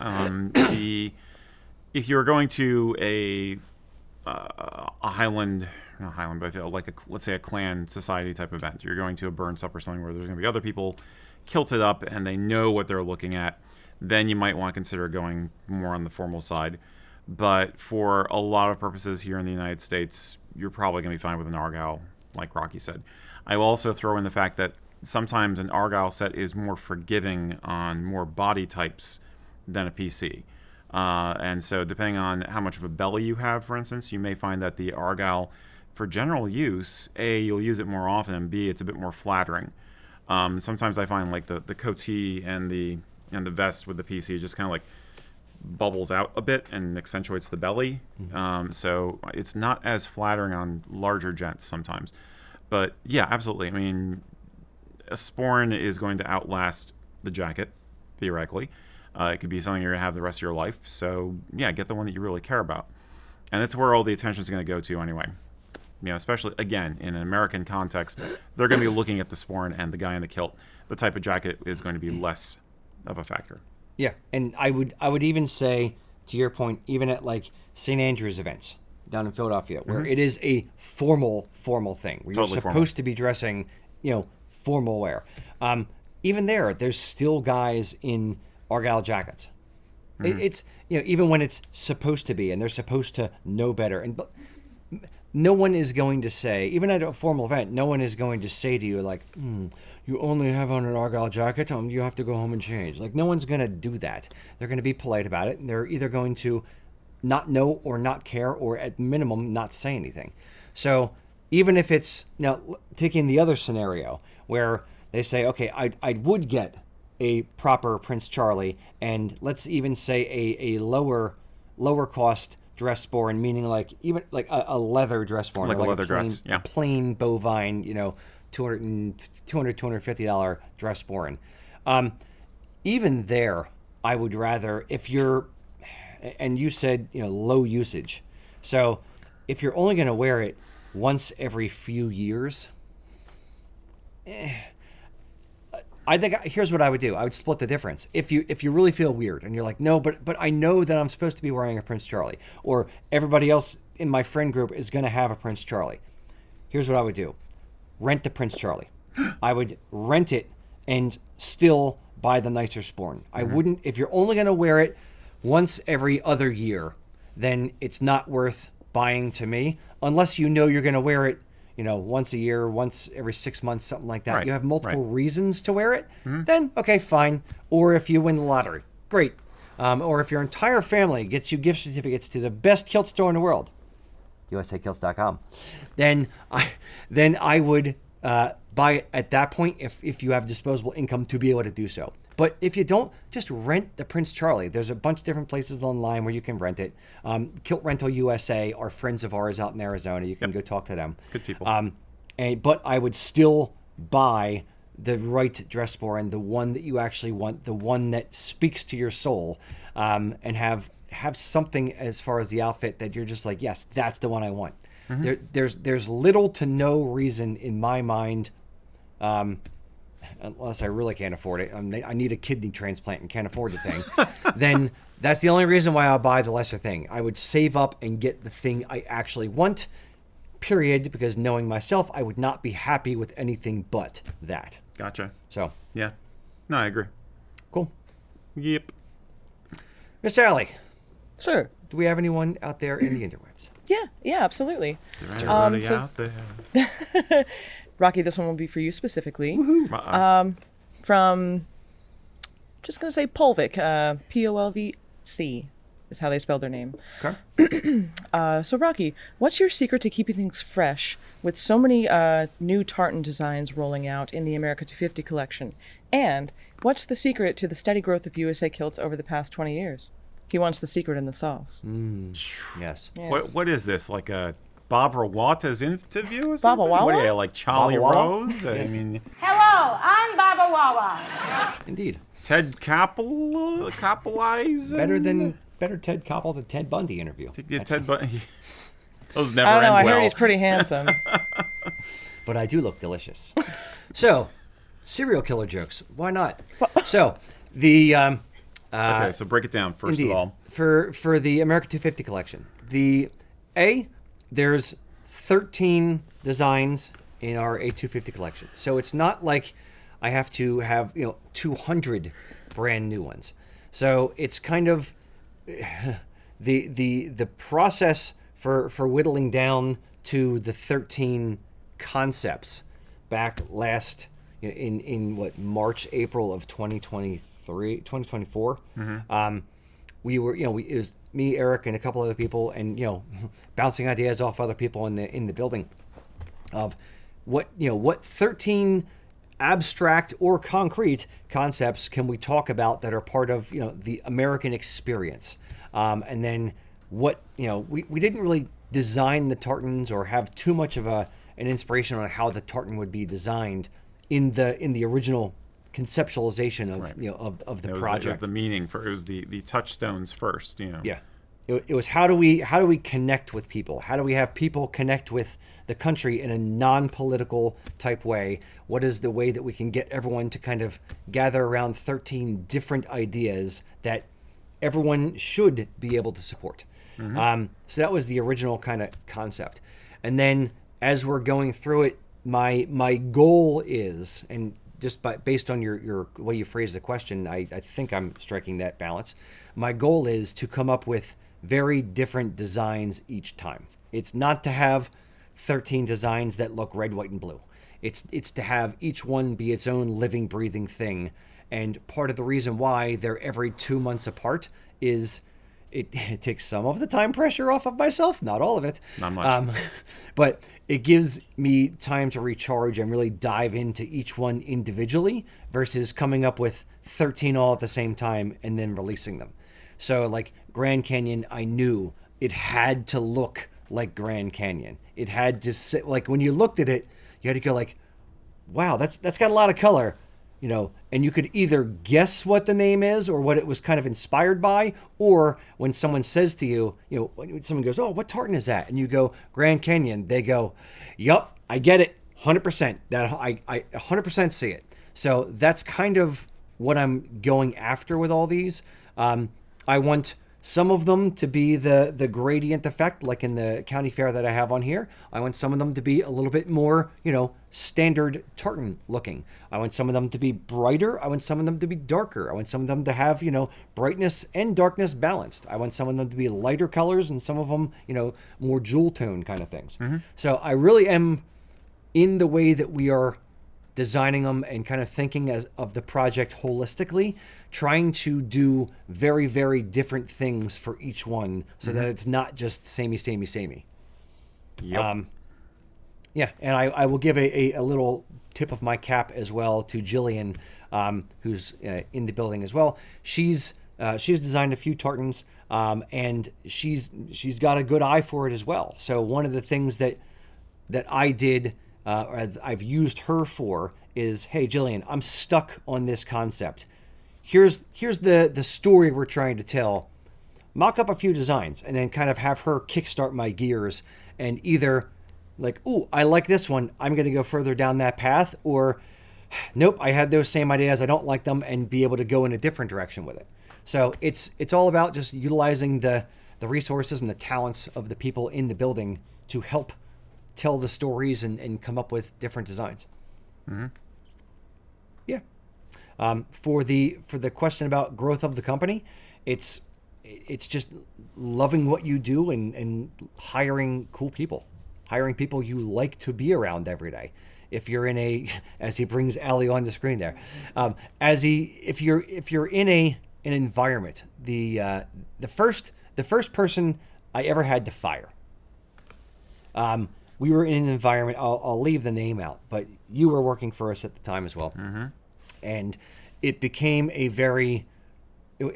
If you were going to a Highland, not Highland, but I feel like let's say a clan society type event, you're going to a burn supper or something where there's going to be other people kilted up and they know what they're looking at, then you might want to consider going more on the formal side. But for a lot of purposes here in the United States, you're probably going to be fine with an argyle, like Rocky said. I will also throw in the fact that sometimes an argyle set is more forgiving on more body types than a PC. And so depending on how much of a belly you have, for instance, you may find that the argyle, for general use, A, you'll use it more often, and B, it's a bit more flattering. Sometimes I find like the coatee and the vest with the PC just kind of like bubbles out a bit and accentuates the belly. So it's not as flattering on larger gents sometimes. But yeah, absolutely. I mean, a sporran is going to outlast the jacket, theoretically. It could be something you're going to have the rest of your life. So yeah, get the one that you really care about. And that's where all the attention is going to go to anyway. Especially, again, in an American context, they're going to be looking at the sporran and the guy in the kilt. The type of jacket is going to be less of a factor. Yeah, and I would even say, to your point, even at like St. Andrew's events down in Philadelphia, where it is a formal thing, where totally you're supposed formal. to be dressing, formal wear. Even there's still guys in argyle jackets. It's even when it's supposed to be, and they're supposed to know better. But no one is going to say, even at a formal event, no one is going to say to you like, you only have on an argyle jacket, you have to go home and change. Like, no one's going to do that. They're going to be polite about it, and they're either going to not know or not care, or at minimum not say anything. So even if it's, now taking the other scenario where they say, okay, I would get a proper Prince Charlie, and let's even say a lower cost dress sporran, meaning like even like a leather dress sporran, like a leather plain, dress, yeah, a plain bovine, $250 dress sporran. Even there, I would rather, if you're, and you said low usage, so if you're only going to wear it once every few years, I think here's what I would do. I would split the difference. If you really feel weird and you're like, no, but I know that I'm supposed to be wearing a Prince Charlie, or everybody else in my friend group is going to have a Prince Charlie. Here's what I would do. Rent the Prince Charlie. I would rent it and still buy the nicer sporran. I wouldn't, if you're only going to wear it once every other year, then it's not worth buying to me, unless you know you're going to wear it once a year, once every 6 months, something like that. Right, you have multiple reasons to wear it, then okay, fine. Or if you win the lottery, great. Or if your entire family gets you gift certificates to the best kilt store in the world, USAKilts.com, then I would buy it at that point if you have disposable income to be able to do so. But if you don't, just rent the Prince Charlie. There's a bunch of different places online where you can rent it. Kilt Rental USA are friends of ours out in Arizona. You can go talk to them. Good people. But I would still buy the right dress sporran, the one that you actually want, the one that speaks to your soul, and have something as far as the outfit that you're just like, yes, that's the one I want. There's little to no reason in my mind, unless I really can't afford it. I need a kidney transplant and can't afford the thing. Then that's the only reason why I'll buy the lesser thing. I would save up and get the thing I actually want, period, because knowing myself, I would not be happy with anything but that. Gotcha. So. Yeah. No, I agree. Cool. Yep. Miss Allie. Sir. Do we have anyone out there in the interwebs? Yeah, absolutely. Is there anybody out there? Rocky, this one will be for you specifically. From, just going to say Polvik, Polvc is how they spell their name. Okay. So Rocky, what's your secret to keeping things fresh with so many new tartan designs rolling out in the America 250 collection? And what's the secret to the steady growth of USA Kilts over the past 20 years? He wants the secret in the sauce. Yes. What is this? Like a Bob Rawata's interview or something? Baba Wawa? What are you, like Charlie Baba Wawa? Rose? Yes. I mean, Hello, I'm Baba Wawa. Indeed. Ted Koppelize? Better Ted Koppel than Ted Bundy interview. Yeah, Ted Bundy. Those never I don't know, end I well. heard he's pretty handsome. But I do look delicious. So, serial killer jokes. Why not? So, the... okay, so break it down first indeed, of all. For the America 250 collection, there's 13 designs in our A250 collection. So it's not like I have to have 200 brand new ones. So it's kind of the process for whittling down to the 13 concepts back last in what, March, April of 2024. We were, it was me, Erik, and a couple other people, and bouncing ideas off other people in the building of what 13 abstract or concrete concepts can we talk about that are part of the American experience, and then what we didn't really design the tartans or have too much of an inspiration on how the tartan would be designed in the original conceptualization of of the project. It was the meaning for it was the touchstones first. Yeah, it was how do we connect with people? How do we have people connect with the country in a non-political type way? What is the way that we can get everyone to kind of gather around 13 different ideas that everyone should be able to support? So that was the original kind of concept. And then as we're going through it, my goal is, and just based on your way you phrased the question, I think I'm striking that balance. My goal is to come up with very different designs each time. It's not to have 13 designs that look red, white, and blue. It's to have each one be its own living, breathing thing. And part of the reason why they're every 2 months apart is it takes some of the time pressure off of myself, not all of it. Not much. But it gives me time to recharge and really dive into each one individually versus coming up with 13 all at the same time and then releasing them. So like Grand Canyon, I knew it had to look like Grand Canyon. It had to sit, like when you looked at it, you had to go like, wow, that's got a lot of color. And you could either guess what the name is or what it was kind of inspired by, or when someone says to you, when someone goes, oh, what tartan is that? And you go, Grand Canyon, they go, yup, I get it, 100%. That I 100% see it. So that's kind of what I'm going after with all these. I want some of them to be the gradient effect, like in the county fair that I have on here. I want some of them to be a little bit more, standard tartan looking. I want some of them to be brighter. I want some of them to be darker. I want some of them to have, brightness and darkness balanced. I want some of them to be lighter colors and some of them, more jewel tone kind of things. So I really am, in the way that we are designing them and kind of thinking of the project holistically, trying to do very, very different things for each one so that it's not just samey. Yep. Yeah, and I will give a little tip of my cap as well to Jillian who's in the building as well. She's designed a few tartans, and she's got a good eye for it as well. So one of the things that I did, or I've used her for, is, hey, Jillian, I'm stuck on this concept. Here's the story we're trying to tell. Mock up a few designs and then kind of have her kickstart my gears, and either like, ooh, I like this one, I'm going to go further down that path, or nope, I had those same ideas, I don't like them, and be able to go in a different direction with it. So it's all about just utilizing the resources and the talents of the people in the building to help tell the stories and come up with different designs. Mm-hmm. Yeah. For the question about growth of the company, it's just loving what you do and hiring cool people, hiring people you like to be around every day. If you're in a, as he brings Allie on the screen there, if you're in an environment, the first person I ever had to fire, we were in an environment, I'll leave the name out, but you were working for us at the time as well. Mm-hmm. And it became it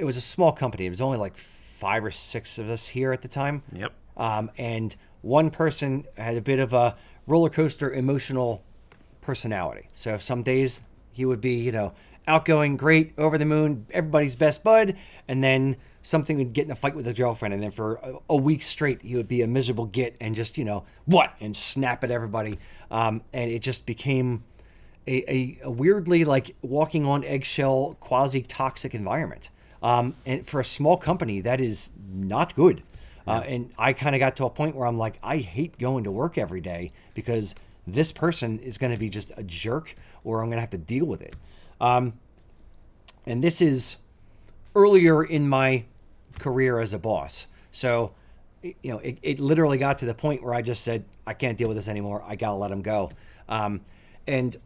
was a small company. It was only like 5 or 6 of us here at the time. Yep. And one person had a bit of a roller coaster emotional personality. So some days he would be, outgoing, great, over the moon, everybody's best bud, and then something would get in a fight with a girlfriend, and then for a week straight he would be a miserable git and just, and snap at everybody. And it just became a weirdly like walking on eggshell, quasi-toxic environment. And for a small company, that is not good. And I kind of got to a point where I'm like, I hate going to work every day because this person is going to be just a jerk, or I'm going to have to deal with it. And this is earlier in my career as a boss. So, it literally got to the point where I just said, I can't deal with this anymore. I got to let him go. And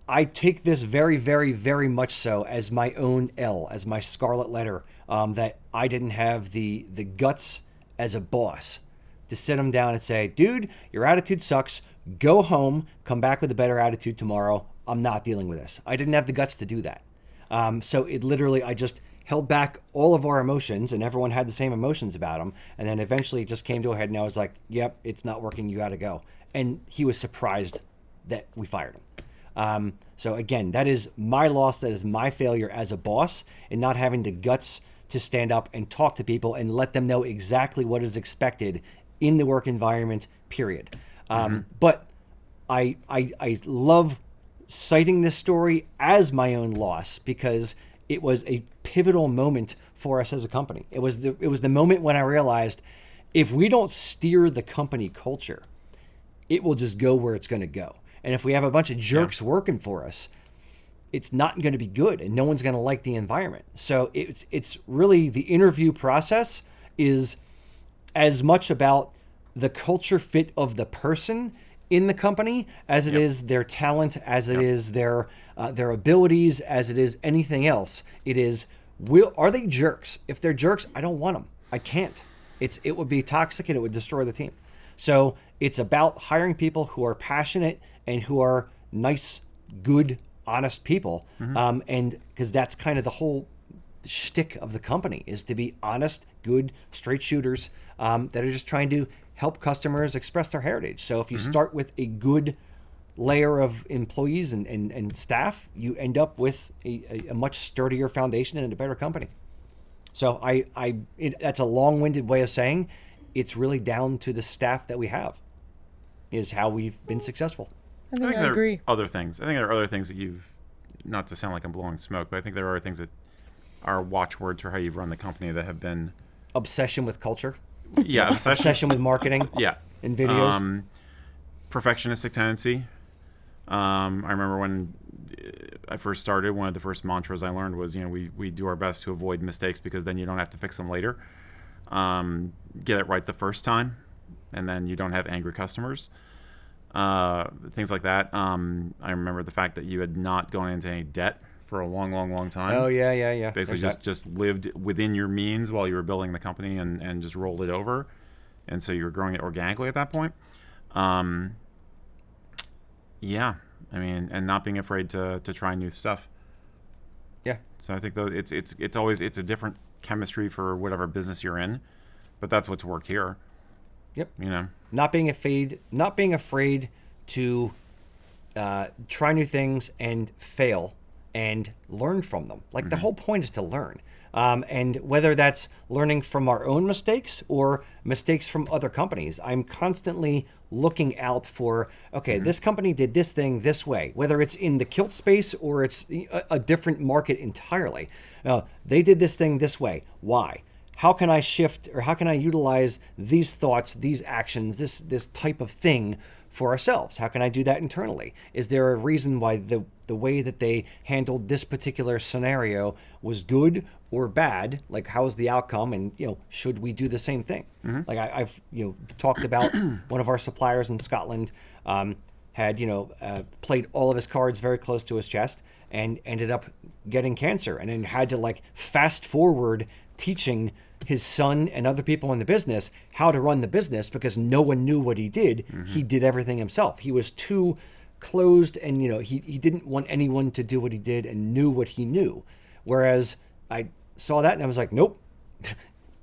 I take this very, very, very much so as my own L, as my scarlet letter, that I didn't have the guts as a boss to sit him down and say, dude, your attitude sucks. Go home, come back with a better attitude tomorrow. I'm not dealing with this. I didn't have the guts to do that. So it literally, I just held back all of our emotions, and everyone had the same emotions about them. And then eventually it just came to a head, and I was like, yep, it's not working. You got to go. And he was surprised that we fired him. So again, that is my loss. That is my failure as a boss, in not having the guts to stand up and talk to people and let them know exactly what is expected in the work environment, period. But I love citing this story as my own loss because it was a pivotal moment for us as a company. It was the moment when I realized if we don't steer the company culture, it will just go where it's going to go. And if we have a bunch of jerks working for us, it's not going to be good, and no one's going to like the environment. So it's really, the interview process is as much about the culture fit of the person in the company as it is their talent, as it is their abilities, as it is anything else. It is, are they jerks? If they're jerks, I don't want them. I can't. It would be toxic and it would destroy the team. So it's about hiring people who are passionate and who are nice, good, honest people. And because that's kind of the whole shtick of the company, is to be honest, good, straight shooters that are just trying to help customers express their heritage. So if you start with a good layer of employees and staff, you end up with a much sturdier foundation and a better company. So that's a long-winded way of saying it's really down to the staff that we have is how we've been successful. I think I agree. Other things. I think there are other things that you've, not to sound like I'm blowing smoke, but I think there are things that are watchwords for how you've run the company that have been obsession with culture. Yeah, obsession with marketing. Yeah, and videos. Perfectionistic tendency. I remember when I first started, one of the first mantras I learned was, we do our best to avoid mistakes because then you don't have to fix them later. Get it right the first time, and then you don't have angry customers. Things like that. I remember the fact that you had not gone into any debt for a long, long, long time. Oh, yeah. Basically just lived within your means while you were building the company and just rolled it over. And so you were growing it organically at that point. Yeah. I mean, and not being afraid to try new stuff. Yeah. So I think though it's always a different chemistry for whatever business you're in, but that's what's worked here. Yep. You know, not being afraid to try new things and fail and learn from them. Like the whole point is to learn. And whether that's learning from our own mistakes or mistakes from other companies, I'm constantly looking out for, okay, this company did this thing this way, whether it's in the kilt space or it's a different market entirely. They did this thing this way. Why? How can I shift, or how can I utilize these thoughts, these actions, this type of thing for ourselves? How can I do that internally? Is there a reason why the way that they handled this particular scenario was good or bad? Like, how is the outcome? And, should we do the same thing? Like I've talked about one of our suppliers in Scotland had, played all of his cards very close to his chest and ended up getting cancer, and then had to fast forward teaching his son and other people in the business how to run the business because no one knew what he did. He did everything himself. He was too closed, and he didn't want anyone to do what he did and knew what he knew. Whereas I saw that and I was like, nope,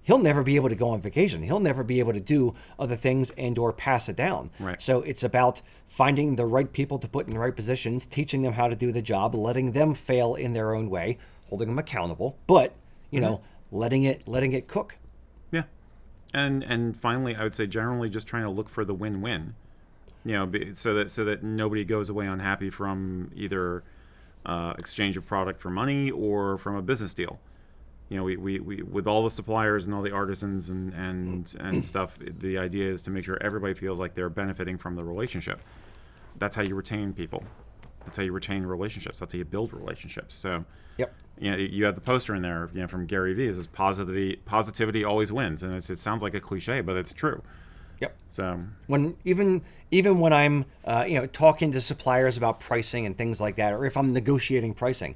he'll never be able to go on vacation. He'll never be able to do other things and or pass it down. Right. So it's about finding the right people to put in the right positions, teaching them how to do the job, letting them fail in their own way, holding them accountable, but letting it cook. Yeah. And finally, I would say generally just trying to look for the win-win, so that nobody goes away unhappy from either exchange of product for money or from a business deal. We with all the suppliers and all the artisans and stuff, the idea is to make sure everybody feels like they're benefiting from the relationship. That's how you retain people. That's how you retain relationships. That's how you build relationships. So, yep. You had the poster in there, from Gary Vee. It says positivity always wins, and it sounds like a cliche, but it's true. Yep. So when even when I'm talking to suppliers about pricing and things like that, or if I'm negotiating pricing,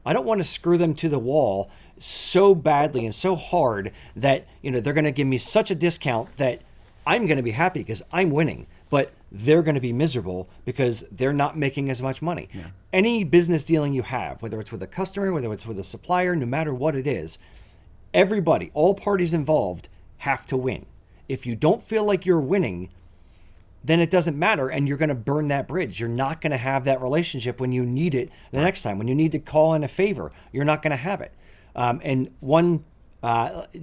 I don't want to screw them to the wall so badly and so hard that they're going to give me such a discount that I'm going to be happy because I'm winning, but they're going to be miserable because they're not making as much money. Yeah. Any business dealing you have, whether it's with a customer, whether it's with a supplier, no matter what it is, everybody, all parties involved have to win. If you don't feel like you're winning, then it doesn't matter, and you're going to burn that bridge. You're not going to have that relationship when you need it the next time. When you need to call in a favor, you're not going to have it. And one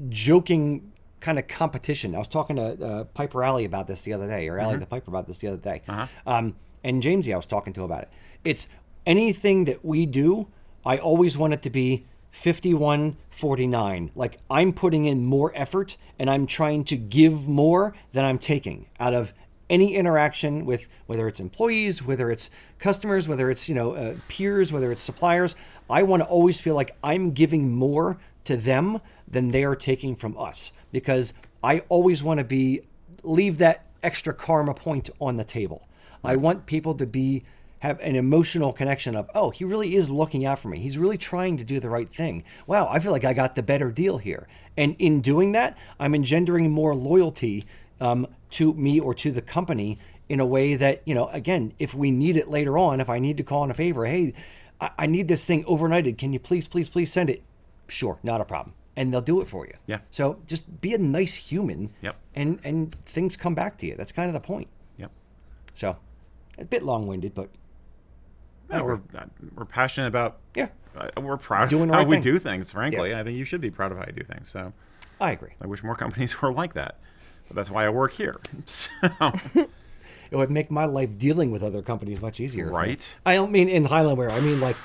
joking kind of competition, I was talking to Piper Allie about this the other day, or Allie the Piper about this the other day. And Jamesy I was talking to about it. It's anything that we do, I always want it to be 51-49. Like, I'm putting in more effort and I'm trying to give more than I'm taking out of any interaction with, whether it's employees, whether it's customers, whether it's peers, whether it's suppliers. I want to always feel like I'm giving more to them than they are taking from us, because I always want to leave that extra karma point on the table. I want people to have an emotional connection of, oh, he really is looking out for me. He's really trying to do the right thing. Wow, I feel like I got the better deal here. And in doing that, I'm engendering more loyalty to me or to the company in a way that, again, if we need it later on, if I need to call in a favor, hey, I need this thing overnighted. Can you please send it? Sure, not a problem. And they'll do it for you. Yeah. So just be a nice human. Yep. And things come back to you. That's kind of the point. Yep. So a bit long-winded, but we're passionate about. Yeah. We're proud doing of how we do things. Frankly, yeah. I think you should be proud of how you do things. So I agree. I wish more companies were like that. But that's why I work here. So. It would make my life dealing with other companies much easier. Right. I don't mean in Highland Wear. I mean like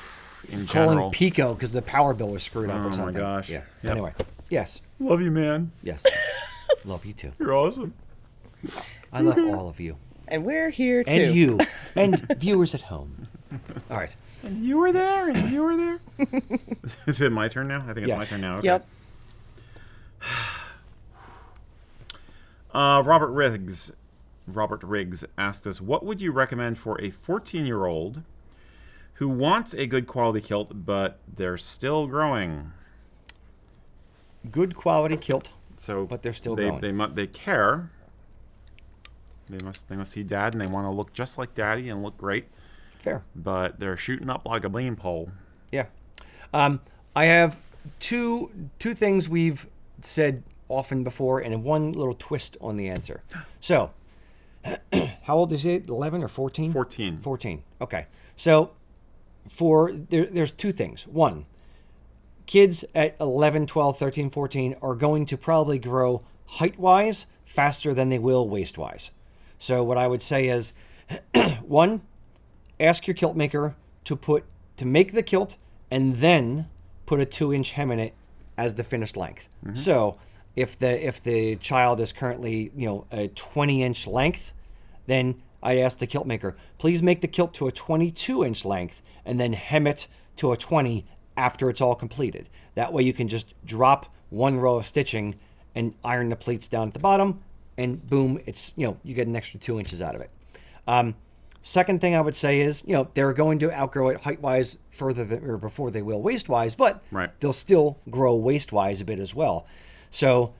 in calling general. Pico because the power bill was screwed up or something. Oh my gosh. Yeah. Yep. Anyway. Yes. Love you, man. Yes. Love you too. You're awesome. I love all of you. And we're here too. And you. And viewers at home. All right. And you were there. And you were there. Is it my turn now? I think it's my turn now. Okay. Yep. Robert Riggs asked us, what would you recommend for a 14-year-old who wants a good quality kilt, but they're still growing? Good quality kilt, so but they're still growing. They care. They must see dad, and they want to look just like daddy and look great. Fair. But they're shooting up like a bean pole. Yeah. I have two things we've said often before, and one little twist on the answer. So, how old is it? 11 or 14? 14. 14. Okay. So, there's two things. One, kids at 11, 12, 13, 14 are going to probably grow height-wise faster than they will waist-wise. So what I would say is, one, ask your kilt maker to make the kilt and then put a 2-inch hem in it as the finished length. So if the child is currently a 20-inch length, then I ask the kilt maker, please make the kilt to a 22-inch length and then hem it to a 20 after it's all completed. That way you can just drop one row of stitching and iron the pleats down at the bottom, and boom, it's you get an extra 2 inches out of it. Second thing I would say is, they're going to outgrow it height-wise or before they will waist-wise, but they'll still grow waist-wise a bit as well. So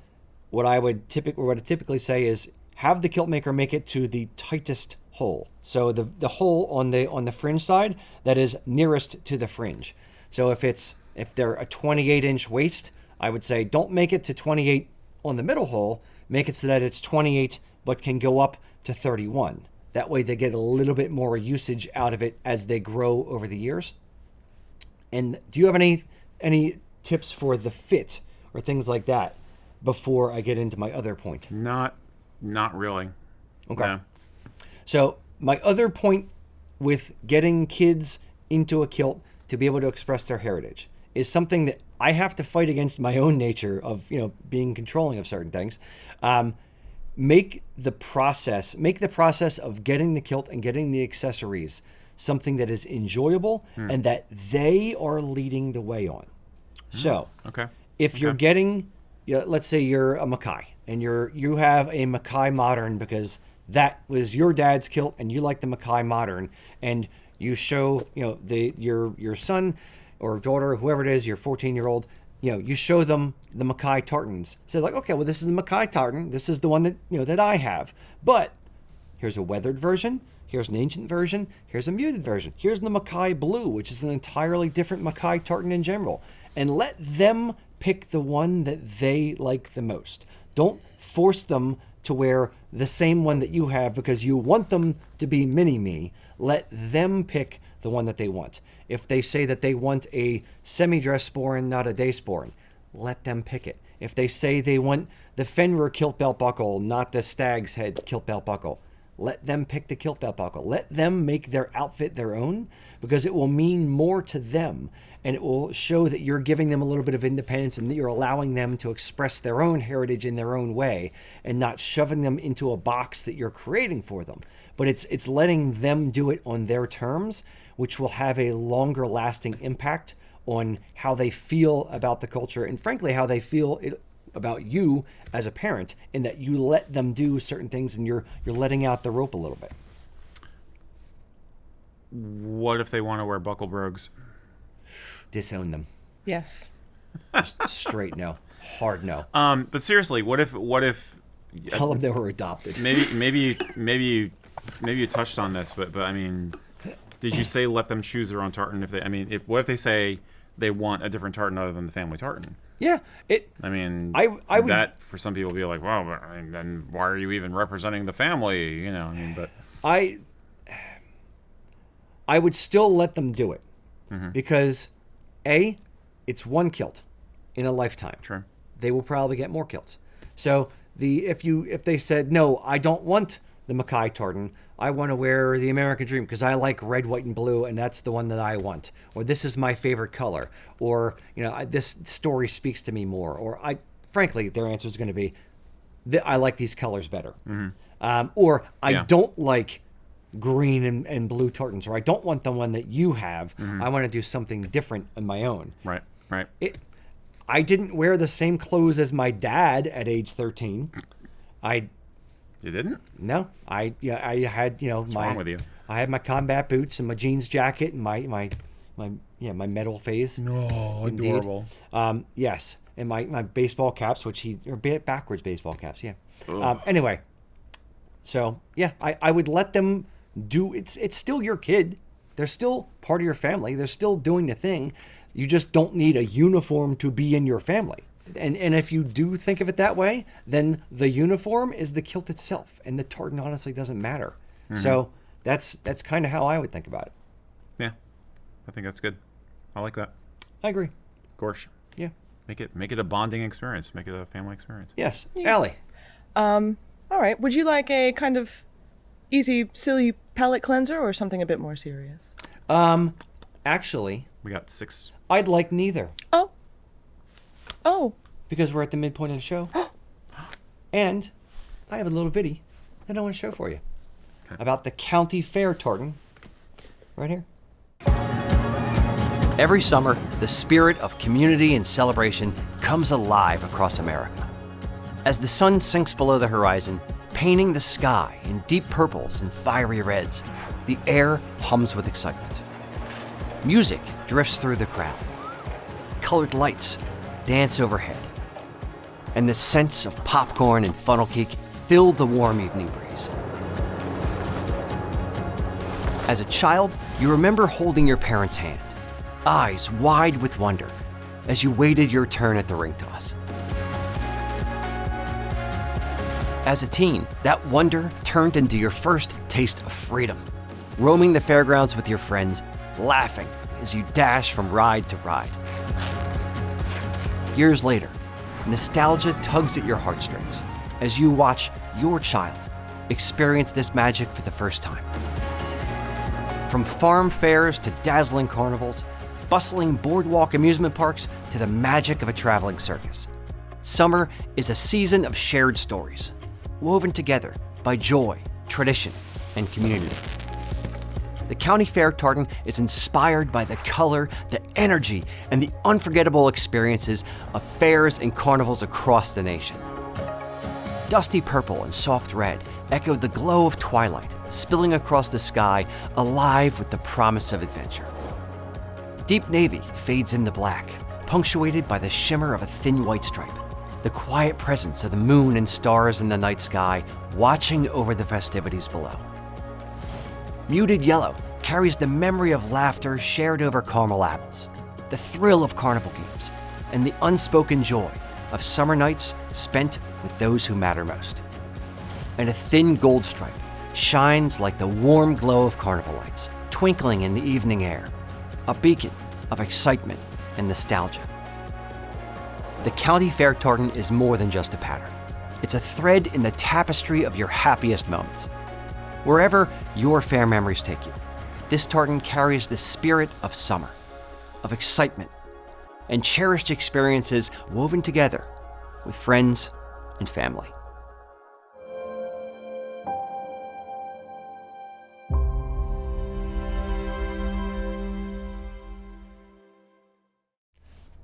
what I typically say is have the kilt maker make it to the tightest hole. So the hole on the fringe side that is nearest to the fringe. So if they're a 28-inch waist, I would say don't make it to 28 on the middle hole. Make it so that it's 28 but can go up to 31. That way they get a little bit more usage out of it as they grow over the years. And do you have any tips for the fit or things like that before I get into my other point? Not really. Okay. No. So my other point with getting kids into a kilt to be able to express their heritage is something that I have to fight against my own nature of being controlling of certain things. Make the process of getting the kilt and getting the accessories something that is enjoyable and that they are leading the way on. So, if you're getting, let's say you're a Mackay and you have a Mackay Modern because that was your dad's kilt and you like the Mackay Modern, and you show your son or daughter, whoever it is, your 14-year-old, you show them the Mackay Tartans. So like, okay, well, this is the Mackay Tartan. This is the one that that I have. But here's a weathered version. Here's an ancient version. Here's a muted version. Here's the Mackay Blue, which is an entirely different Mackay Tartan in general. And let them pick the one that they like the most. Don't force them to wear the same one that you have because you want them to be mini-me. Let them pick the one that they want. If they say that they want a semi-dress sporran, not a day sporran, let them pick it. If they say they want the Fenrir kilt belt buckle, not the Stag's Head kilt belt buckle, let them pick the kilt belt buckle. Let them make their outfit their own, because it will mean more to them, and it will show that you're giving them a little bit of independence and that you're allowing them to express their own heritage in their own way and not shoving them into a box that you're creating for them. But it's letting them do it on their terms, which will have a longer lasting impact on how they feel about the culture and frankly how they feel about you as a parent, in that you let them do certain things and you're letting out the rope a little bit. What if they want to wear buckle brogues? Disown them. Yes. Just straight no. Hard no. But seriously, what if tell them they were adopted? Maybe you touched on this, but I mean, did you say let them choose their own tartan? What if they say they want a different tartan other than the family tartan? Yeah, I would, that for some people be like, well, but, then why are you even representing the family? But I would still let them do it because it's one kilt in a lifetime. True. They will probably get more kilts. So if they said no, I don't want the Mackay Tartan, I want to wear the American Dream because I like red, white, and blue, and that's the one that I want. Or this is my favorite color. Or this story speaks to me more. Or frankly, their answer is going to be, I like these colors better. Or I don't like green and blue tartans, or I don't want the one that you have. I want to do something different on my own. Right. I didn't wear the same clothes as my dad at age 13. You didn't? No, I had What's wrong with you? I had my combat boots and my jeans jacket and my metal phase. Oh, adorable. Yes, and my baseball caps, backwards baseball caps. Yeah. Anyway, so yeah, I would let them do. It's still your kid. They're still part of your family. They're still doing the thing. You just don't need a uniform to be in your family. And if you do think of it that way, then the uniform is the kilt itself, and the tartan honestly doesn't matter. So that's kind of how I would think about it. Yeah, I think that's good. I like that. I agree. Gorsh. Yeah. Make it a bonding experience. Make it a family experience. Yes. Allie. All right. Would you like a kind of easy, silly palate cleanser or something a bit more serious? Actually, We got 6. I'd like neither. Oh. Because we're at the midpoint of the show. And I have a little viddy that I want to show for you. About the County Fair Tartan. Right here. Every summer, the spirit of community and celebration comes alive across America. As the sun sinks below the horizon, painting the sky in deep purples and fiery reds, the air hums with excitement. Music drifts through the crowd. Colored lights dance overhead. And the scents of popcorn and funnel cake fill the warm evening breeze. As a child, you remember holding your parents' hand, eyes wide with wonder, as you waited your turn at the ring toss. As a teen, that wonder turned into your first taste of freedom, roaming the fairgrounds with your friends, laughing as you dash from ride to ride. Years later, nostalgia tugs at your heartstrings as you watch your child experience this magic for the first time. From farm fairs to dazzling carnivals, bustling boardwalk amusement parks to the magic of a traveling circus, summer is a season of shared stories, woven together by joy, tradition, and community. The County Fair Tartan is inspired by the color, the energy, and the unforgettable experiences of fairs and carnivals across the nation. Dusty purple and soft red echo the glow of twilight, spilling across the sky, alive with the promise of adventure. Deep navy fades into black, punctuated by the shimmer of a thin white stripe, the quiet presence of the moon and stars in the night sky, watching over the festivities below. Muted yellow carries the memory of laughter shared over caramel apples, the thrill of carnival games, and the unspoken joy of summer nights spent with those who matter most. And a thin gold stripe shines like the warm glow of carnival lights, twinkling in the evening air, a beacon of excitement and nostalgia. The County Fair Tartan is more than just a pattern. It's a thread in the tapestry of your happiest moments. Wherever your fair memories take you, this tartan carries the spirit of summer, of excitement, and cherished experiences woven together with friends and family.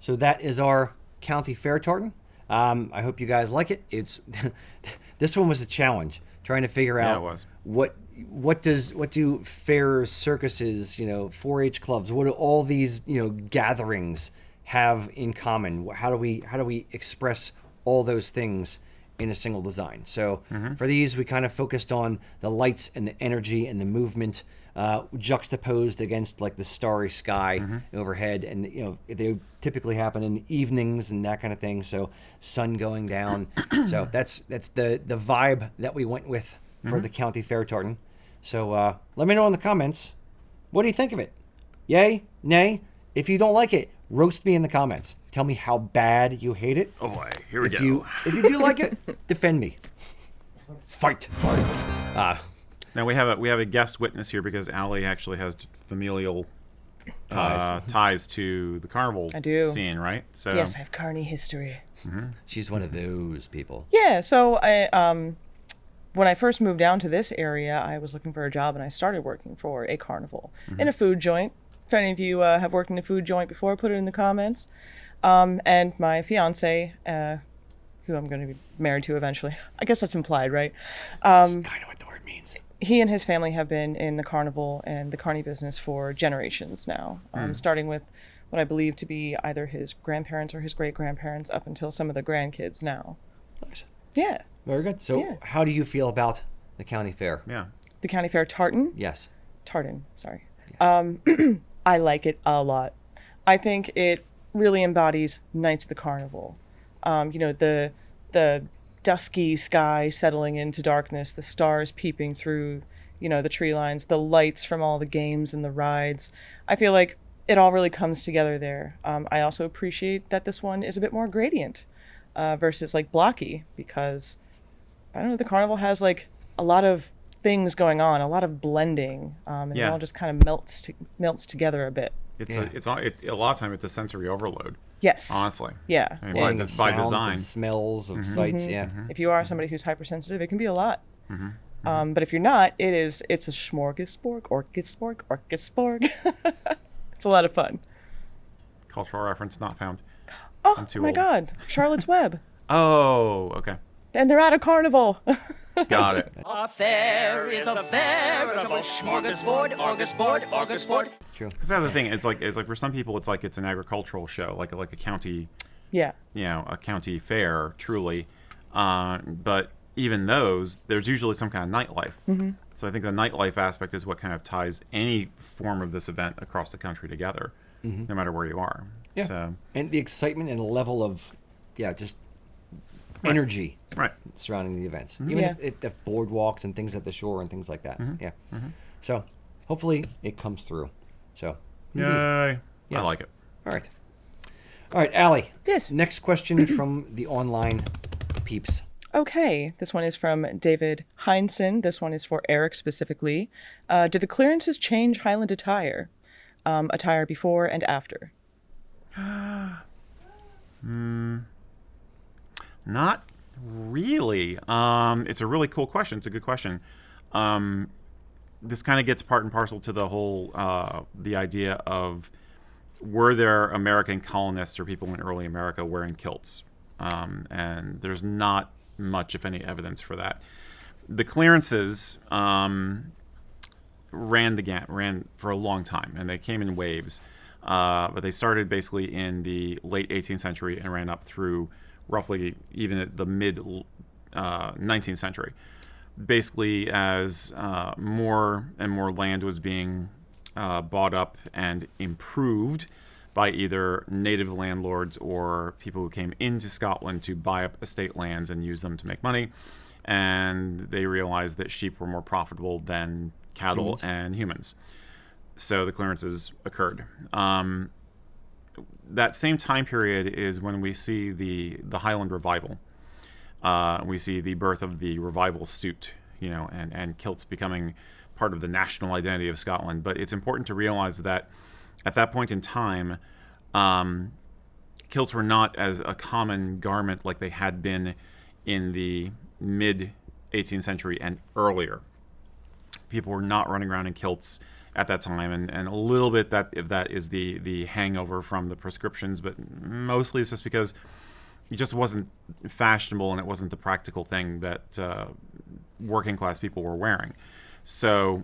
So that is our County Fair Tartan. I hope you guys like it. It's this one was a challenge, trying to figure out what do fairs, circuses, 4-H clubs, what do all these gatherings have in common? How do we express all those things in a single design? So for these, we kind of focused on the lights and the energy and the movement, juxtaposed against like the starry sky overhead, and they typically happen in evenings and that kind of thing. So sun going down. So that's the vibe that we went with for the County Fair Tartan. So let me know in the comments, what do you think of it? Yay, nay? If you don't like it, roast me in the comments. Tell me how bad you hate it. Oh boy, here we go. If you do like it, defend me. Fight. Now we have a guest witness here because Allie actually has familial ties to the carnival scene, right? So yes, I have carny history. She's one of those people. Yeah. So when I first moved down to this area, I was looking for a job, and I started working for a carnival in a food joint. If any of you have worked in a food joint before, put it in the comments. And my fiance, who I'm going to be married to eventually, I guess that's implied, right? That's kind of what the word means. He and his family have been in the carnival and the carny business for generations now, starting with what I believe to be either his grandparents or his great-grandparents up until some of the grandkids now. Nice. Yeah. Very good. So how do you feel about the County Fair? Yeah. The County Fair Tartan? Yes. Tartan, sorry. Yes. I like it a lot. I think it really embodies Knights of the Carnival. The dusky sky settling into darkness, the stars peeping through, the tree lines, the lights from all the games and the rides. I feel like it all really comes together there. I also appreciate that this one is a bit more gradient versus like blocky, because I don't know, the Carnival has like a lot of things going on, a lot of blending, and it all just kind of melts together a bit. A lot of time it's a sensory overload. Yes. Honestly. Yeah. I mean, by sounds, design. of smells, of sights. Yeah. If you are somebody who's hypersensitive, it can be a lot. But if you're not, it's a smorgasbord, orchesborg. It's a lot of fun. Cultural reference not found. Oh, I'm too my old. God. Charlotte's Web. Oh, okay. And they're at a carnival. Got it. A fair is a veritable smorgasbord, orchesborg. It's true. Because that's the thing. It's like for some people, it's like it's an agricultural show, like a county. Yeah. A county fair, truly. But even those, there's usually some kind of nightlife. So I think the nightlife aspect is what kind of ties any form of this event across the country together, no matter where you are. Yeah. So, and the excitement and the level of, just energy surrounding the events. Even if boardwalks and things at the shore and things like that. So hopefully it comes through. So yay. Yes. I like it. All right, Allie. Yes. Next question from the online peeps. Okay, this one is from David Heinsohn. This one is for Erik specifically. Did the clearances change Highland attire? Attire before and after? Not really. It's a really cool question. It's a good question. This kind of gets part and parcel to the whole, the idea of, were there American colonists or people in early America wearing kilts? And there's not much, if any, evidence for that. The clearances ran for a long time, and they came in waves. But they started basically in the late 18th century and ran up through roughly even at the mid 19th century. Basically, as more and more land was being bought up and improved by either native landlords or people who came into Scotland to buy up estate lands and use them to make money. And they realized that sheep were more profitable than cattle and humans. So the clearances occurred. That same time period is when we see the Highland Revival. We see the birth of the revival suit, and kilts becoming part of the national identity of Scotland. But it's important to realize that at that point in time, kilts were not as a common garment like they had been in the mid 18th century and earlier. People were not running around in kilts at that time, and a little bit if that is the hangover from the prescriptions, but mostly it's just because it just wasn't fashionable and it wasn't the practical thing that working class people were wearing. So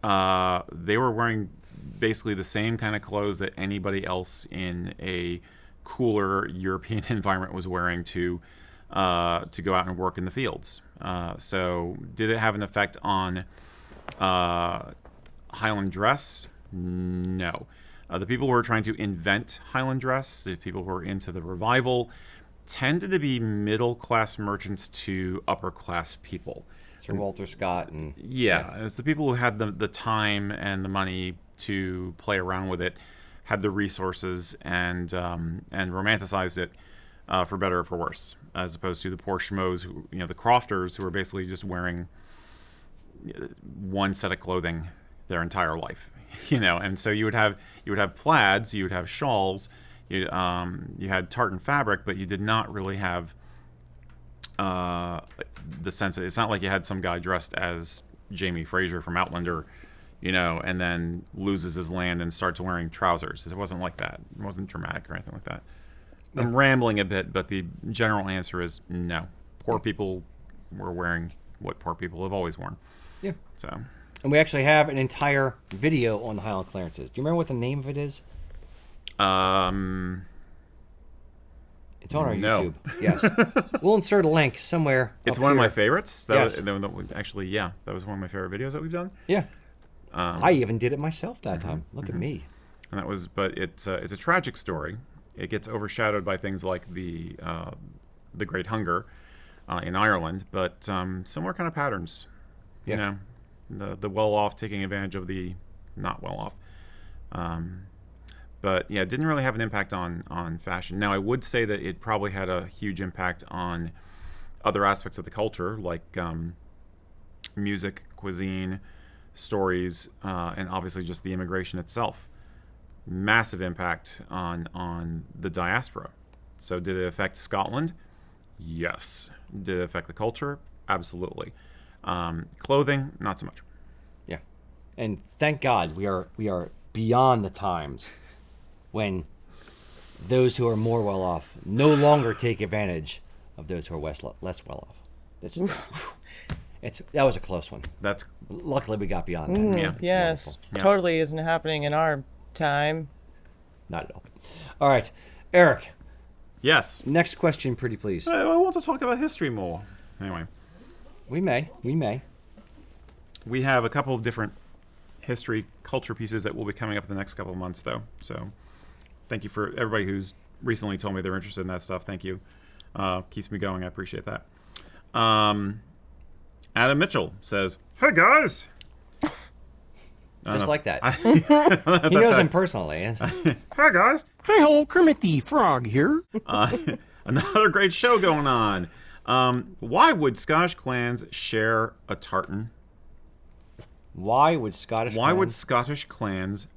they were wearing basically the same kind of clothes that anybody else in a cooler European environment was wearing to go out and work in the fields. So did it have an effect on Highland dress? No. The people who were trying to invent Highland dress, the people who were into the revival, tended to be middle-class merchants to upper-class people. Sir Walter Scott and... Yeah, it's the people who had the time and the money to play around with it, had the resources, and romanticized it for better or for worse, as opposed to the poor schmoes, who, the crofters, who were basically just wearing one set of clothing their entire life, and so you would have plaids, you would have shawls, you had tartan fabric, but you did not really have the sense that it's not like you had some guy dressed as Jamie Fraser from Outlander, and then loses his land and starts wearing trousers. It wasn't like that. It wasn't dramatic or anything like that. I'm rambling a bit, but the general answer is no. Poor people were wearing what poor people have always worn. Yeah. So. And we actually have an entire video on the Highland Clearances. Do you remember what the name of it is? It's on our YouTube. Yes. We'll insert a link somewhere. It's one of my favorites. Yes. Actually, that was one of my favorite videos that we've done. Yeah. I even did it myself that time. Look at me. and that was, but it's a tragic story. It gets overshadowed by things like the Great Hunger in Ireland, but similar kind of patterns. Yeah. You know, the well-off taking advantage of the not well-off. But yeah, it didn't really have an impact on fashion. Now, I would say that it probably had a huge impact on other aspects of the culture, like music, cuisine, stories, and obviously just the immigration itself. Massive impact on the diaspora. So did it affect Scotland? Yes. Did it affect the culture? Absolutely. Clothing, not so much. Yeah. And thank God we are beyond the times when those who are more well off no longer take advantage of those who are less well off. That was a close one. Luckily we got beyond that. Yeah. Yes. Yeah. Totally isn't happening in our time. Not at all. All right, Erik. Yes. Next question, pretty please. I want to talk about history more. Anyway. We may. We have a couple of different history, culture pieces that will be coming up in the next couple of months, though. So thank you for everybody who's recently told me they're interested in that stuff. Thank you. Keeps me going. I appreciate that. Adam Mitchell says, "Hey, guys." Just like that. He knows him personally. Hi, guys. Hi, ho, Kermit the Frog here. Another great show going on. Why would Scottish clans share a tartan? Why would Scottish clans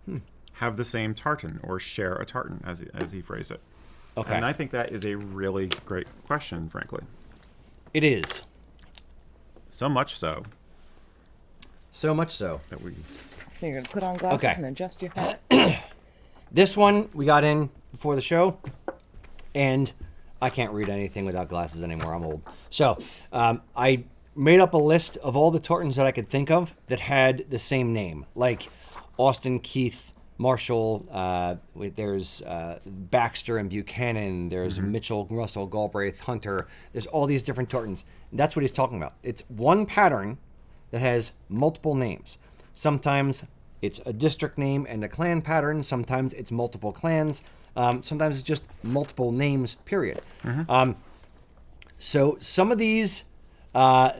have the same tartan or share a tartan, as he phrased it? Okay. And I think that is a really great question, frankly. It is. So much so. So much so. That we... So you're going to put on glasses and adjust your hat? This one we got in before the show, and I can't read anything without glasses anymore. I'm old. So I made up a list of all the tartans that I could think of that had the same name, like Austin, Keith, Marshall. There's Baxter and Buchanan. There's Mitchell, Russell, Galbraith, Hunter. There's all these different tartans. And that's what he's talking about. It's one pattern that has multiple names. Sometimes it's a district name and a clan pattern. Sometimes it's multiple clans. Sometimes it's just multiple names, period. So some of these I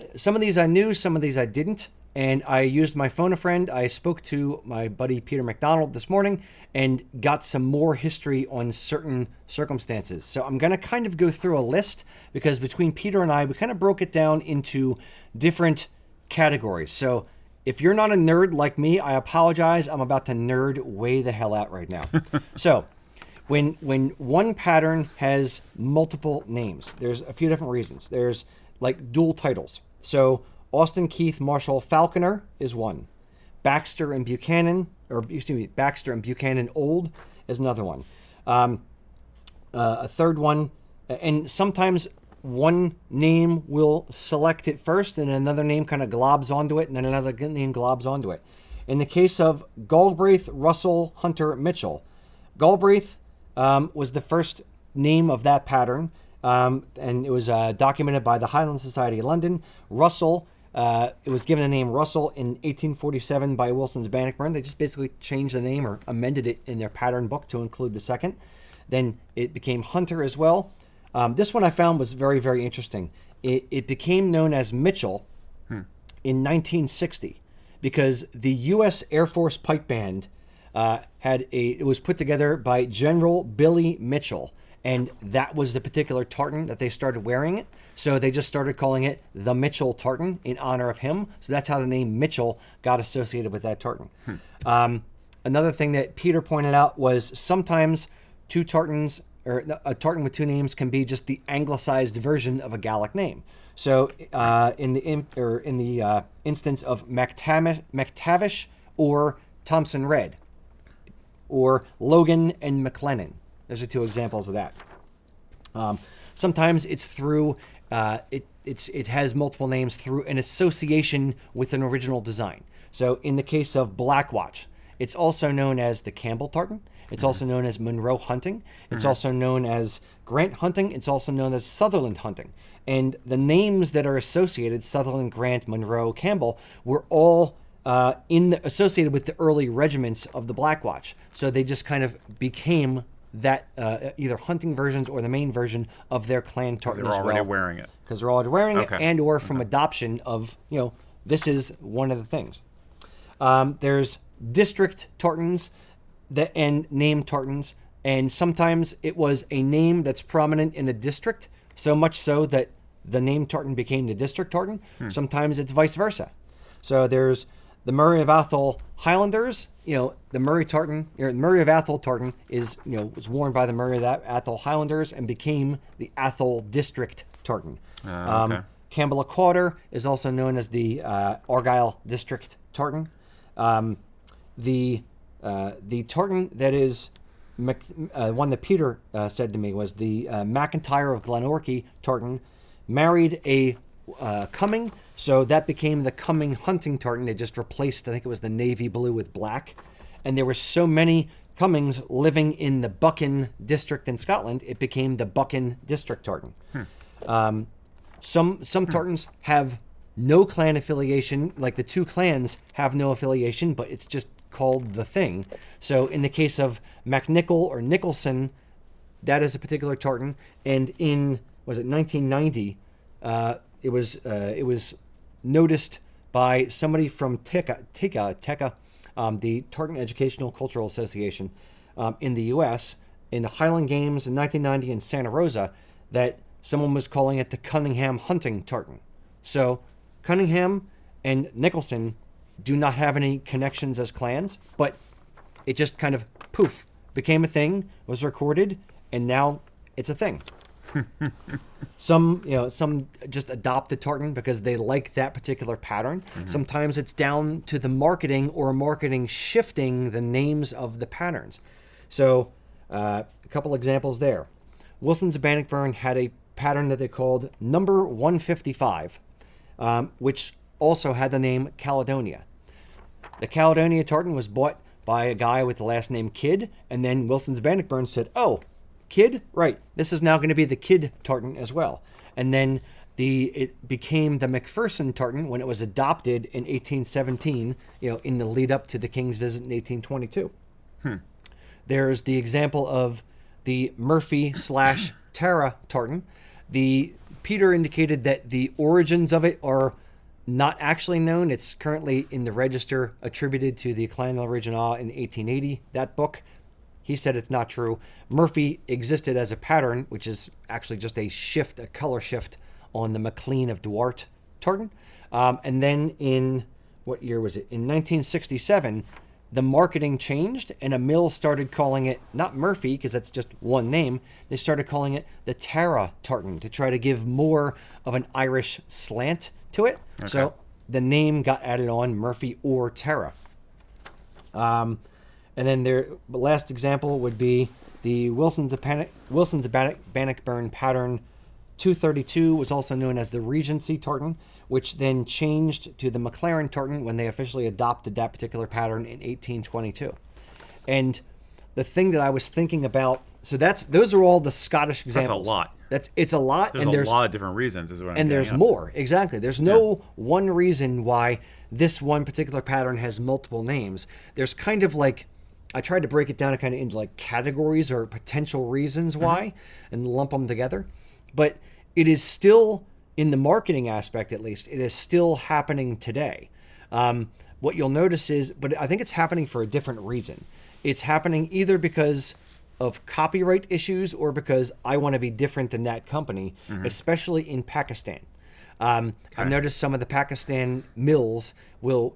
knew, some of these I didn't. And I used my phone a friend. I spoke to my buddy Peter McDonald this morning and got some more history on certain circumstances. So I'm going to kind of go through a list because between Peter and I, we kind of broke it down into different categories. So if you're not a nerd like me, I apologize. I'm about to nerd way the hell out right now. So when one pattern has multiple names, there's a few different reasons. There's like dual titles. So Austin, Keith, Marshall, Falconer is one. Baxter and Buchanan Old is another one. A third one, and sometimes one name will select it first and another name kind of globs onto it and then another name globs onto it. In the case of Galbraith, Russell, Hunter, Mitchell, Galbraith was the first name of that pattern, and it was documented by the Highland Society of London. Russell, it was given the name Russell in 1847 by Wilson's Bannockburn. They just basically changed the name or amended it in their pattern book to include the second. Then it became Hunter as well. This one I found was very, very interesting. It became known as Mitchell in 1960 because the U.S. Air Force Pipe Band it was put together by General Billy Mitchell, and that was the particular tartan that they started wearing it. So they just started calling it the Mitchell tartan in honor of him. So that's how the name Mitchell got associated with that tartan. Another thing that Peter pointed out was sometimes two tartans, or a tartan with two names, can be just the anglicized version of a Gallic name. So in the instance of McTavish or Thompson Red, or Logan and McLennan. Those are two examples of that. Sometimes it's through it has multiple names through an association with an original design. So in the case of Blackwatch, it's also known as the Campbell tartan. It's also known as Monroe hunting. It's also known as Grant hunting. It's also known as Sutherland hunting. And the names that are associated, Sutherland, Grant, Monroe, Campbell, were all associated with the early regiments of the Black Watch. So they just kind of became that either hunting versions or the main version of their clan tartan as well. They're already wearing it. Because they're already wearing it, and or from adoption of, this is one of the things. There's district tartans and name tartans, and sometimes it was a name that's prominent in a district, so much so that the name tartan became the district tartan. Sometimes it's vice versa. So there's the Murray of Athol Highlanders. The Murray tartan, Murray of Athol tartan was worn by the Murray of Athol Highlanders and became the Athol district tartan. Okay. Campbell Quarter is also known as the Argyle district tartan. The tartan that is one that Peter said to me was the McIntyre of Glenorchy tartan married a Cumming, so that became the Cumming hunting tartan. They just replaced, I think it was the navy blue with black, and there were so many Cummings living in the Buchan district in Scotland, it became the Buchan district tartan. Some tartans have no clan affiliation, like the two clans have no affiliation, but it's just called the thing. So in the case of MacNichol or Nicholson, that is a particular tartan, and in 1990, it was noticed by somebody from TECA, the Tartan Educational Cultural Association in the U.S. in the Highland Games in 1990 in Santa Rosa, that someone was calling it the Cunningham hunting tartan. So Cunningham and Nicholson do not have any connections as clans, but it just kind of poof became a thing, was recorded, and now it's a thing. Some just adopt the tartan because they like that particular pattern. Sometimes it's down to the marketing or marketing shifting the names of the patterns. So a couple examples there. Wilson's of Bannockburn had a pattern that they called number 155, which also had the name Caledonia. The Caledonia tartan was bought by a guy with the last name Kidd, and then Wilson's of Bannockburn said, "Oh, Kidd, right, this is now going to be the Kidd tartan as well." And then it became the Macpherson tartan when it was adopted in 1817, in the lead up to the King's visit in 1822. There's the example of the Murphy/Tara tartan. Peter indicated that the origins of it are not actually known. It's currently in the register attributed to the Clan Original in 1880, that book. He said it's not true. Murphy existed as a pattern, which is actually just a color shift on the MacLean of Duarte tartan. And then in, what year was it? In 1967, the marketing changed and a mill started calling it, not Murphy, because that's just one name, they started calling it the Tara tartan to try to give more of an Irish slant to it. Okay. So the name got added on, Murphy or Tara. And then the last example would be the Wilson's of Bannockburn pattern 232 was also known as the Regency tartan, which then changed to the McLaren tartan when they officially adopted that particular pattern in 1822. And the thing that I was thinking about, so those are all the Scottish examples. That's a lot. It's a lot. There's a lot of different reasons, is what I'm and there's more. Exactly. There's no one reason why this one particular pattern has multiple names. There's kind of like, I tried to break it down kind of into like categories or potential reasons why and lump them together. But it is still, in the marketing aspect at least, it is still happening today. What you'll notice is, but I think it's happening for a different reason. It's happening either because of copyright issues or because I want to be different than that company, especially in Pakistan. I've noticed some of the Pakistan mills will,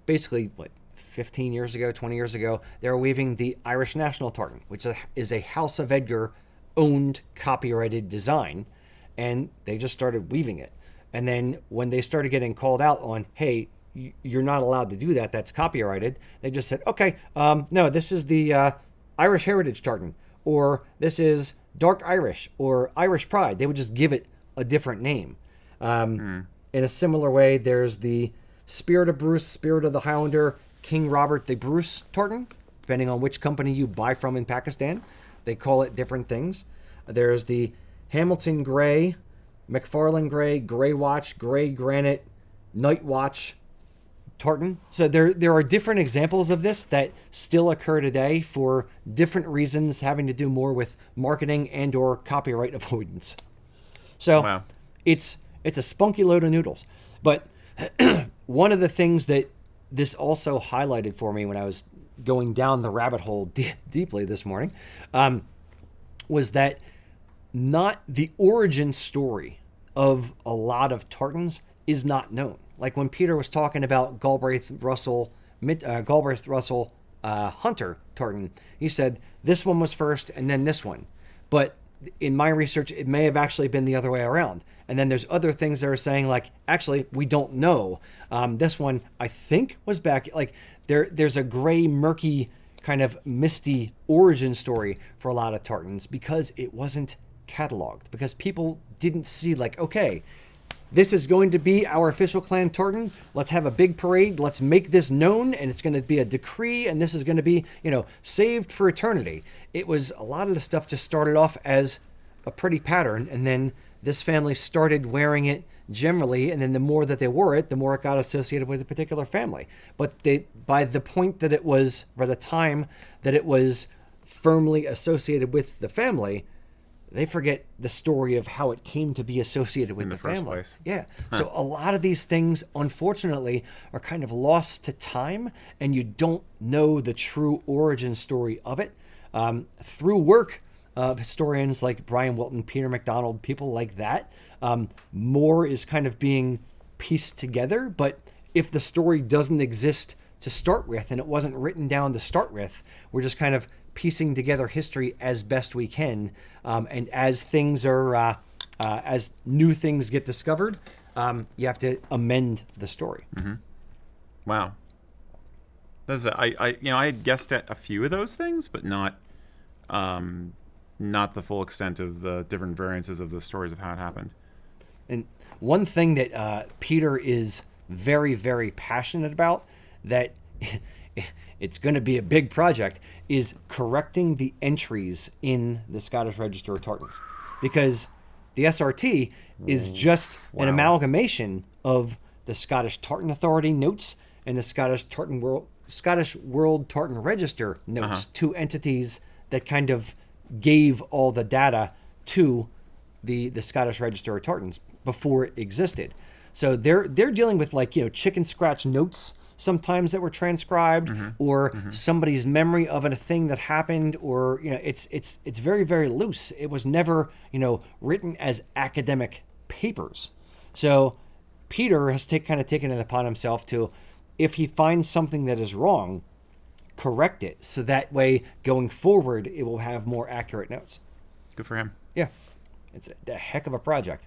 basically, 15 years ago, 20 years ago, they were weaving the Irish National Tartan, which is a House of Edgar owned copyrighted design, and they just started weaving it. And then when they started getting called out on, hey, you're not allowed to do that, that's copyrighted, they just said, okay, no, this is the Irish Heritage Tartan, or this is Dark Irish, or Irish Pride. They would just give it a different name. In a similar way, there's the Spirit of Bruce, Spirit of the Highlander, King Robert the Bruce tartan, depending on which company you buy from in Pakistan. They call it different things. There's the Hamilton Grey, McFarlane Grey, Grey Watch, Grey Granite, Night Watch, tartan. So there are different examples of this that still occur today for different reasons, having to do more with marketing and or copyright avoidance. So Wow. it's a spunky load of noodles. But one of the things that this also highlighted for me when I was going down the rabbit hole deeply this morning was that not the origin story of a lot of tartans is not known. Like when Peter was talking about Galbraith Russell Hunter tartan, he said this one was first and then this one. But in my research, it may have actually been the other way around. And then there's other things that are saying like, actually, we don't know. This one, I think, was back. Like there's a gray, murky, kind of misty origin story for a lot of tartans because it wasn't cataloged, because people didn't see like, okay, this is going to be our official clan tartan. Let's have a big parade. Let's make this known, and it's going to be a decree, and this is going to be, saved for eternity. It was a lot of the stuff just started off as a pretty pattern, and then this family started wearing it generally, and then the more that they wore it, the more it got associated with a particular family. But by the time that it was firmly associated with the family, they forget the story of how it came to be associated with the first family. place. Yeah. So a lot of these things, unfortunately, are kind of lost to time, and you don't know the true origin story of it. Through work of historians like Brian Wilton, Peter MacDonald, people like that, more is kind of being pieced together. But if the story doesn't exist to start with, and it wasn't written down to start with, we're just kind of piecing together history as best we can, and as things are, as new things get discovered, you have to amend the story. Mm-hmm. Wow, I had guessed at a few of those things, but not the full extent of the different variances of the stories of how it happened. And one thing that Peter is very, very passionate about, that it's going to be a big project, is correcting the entries in the Scottish Register of Tartans, because the SRT is just an amalgamation of the Scottish Tartan Authority notes and the Scottish World Tartan Register notes, two entities that kind of gave all the data to the Scottish Register of Tartans before it existed. So they're dealing with chicken scratch notes sometimes that were transcribed, or somebody's memory of a thing that happened, or it's very, very loose. It was never written as academic papers. So Peter has taken it upon himself to, if he finds something that is wrong, correct it, so that way going forward it will have more accurate notes. Good for him. Yeah, it's a heck of a project.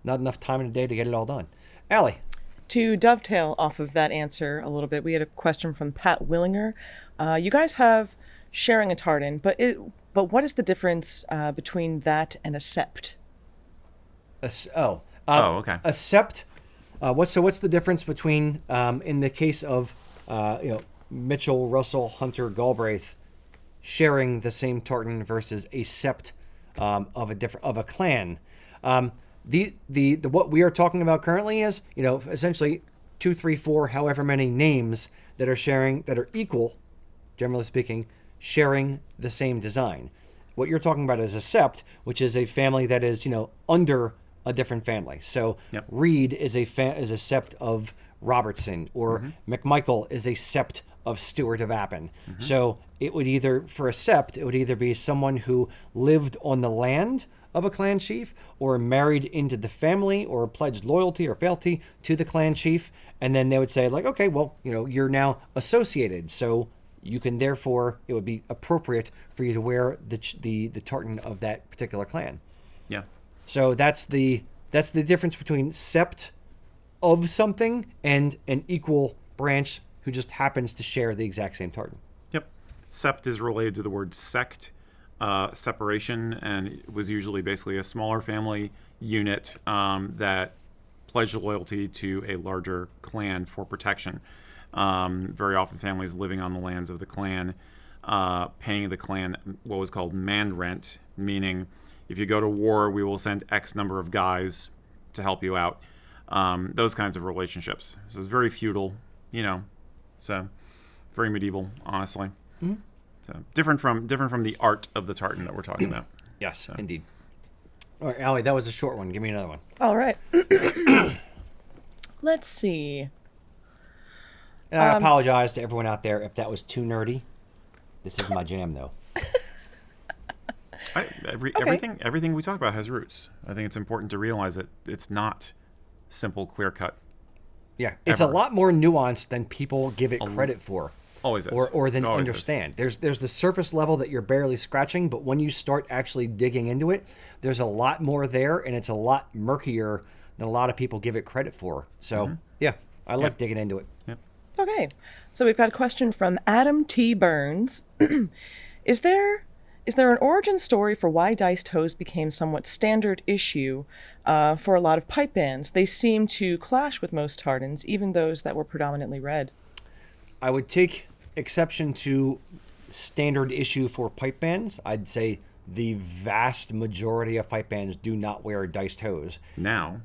Not enough time in a day to get it all done. Allie. To dovetail off of that answer a little bit, we had a question from Pat Willinger. You guys have sharing a tartan, but what is the difference between that and a sept? Okay. A sept. What's the difference between in the case of Mitchell, Russell, Hunter, Galbraith sharing the same tartan versus a sept of a clan? The what we are talking about currently is essentially 2, 3, 4, however many names that are equal, generally speaking, sharing the same design. What you're talking about is a sept, which is a family that is under a different family. So Reed is a sept of Robertson, or McMichael is a sept of Stewart of Appin. So it would for a sept, it would either be someone who lived on the land of a clan chief, or married into the family, or pledged loyalty or fealty to the clan chief, and then they would say okay, well, you're now associated, so you can therefore, it would be appropriate for you to wear the tartan of that particular clan. Yeah. So that's the difference between sept of something and an equal branch who just happens to share the exact same tartan. Yep. Sept is related to the word sect. Separation, and it was usually basically a smaller family unit that pledged loyalty to a larger clan for protection. Very often families living on the lands of the clan, paying the clan what was called man rent, meaning if you go to war, we will send X number of guys to help you out. those kinds of relationships. So it's very feudal, so very medieval, honestly. Mm-hmm. So different from the art of the tartan that we're talking about. Yes, indeed. All right, Allie, that was a short one. Give me another one. All right. Let's see. And I apologize to everyone out there if that was too nerdy. This is my jam, though. Everything we talk about has roots. I think it's important to realize that it's not simple, clear cut. Yeah, it's a lot more nuanced than people give it credit for. Always is. Or than Always understand. There's the surface level that you're barely scratching, but when you start actually digging into it, there's a lot more there, and it's a lot murkier than a lot of people give it credit for. So, I like digging into it. Yep. Okay, so we've got a question from Adam T. Burns. Is there an origin story for why diced hose became somewhat standard issue for a lot of pipe bands? They seem to clash with most tartans, even those that were predominantly red. I would take exception to standard issue for pipe bands. I'd say the vast majority of pipe bands do not wear diced hose. Now,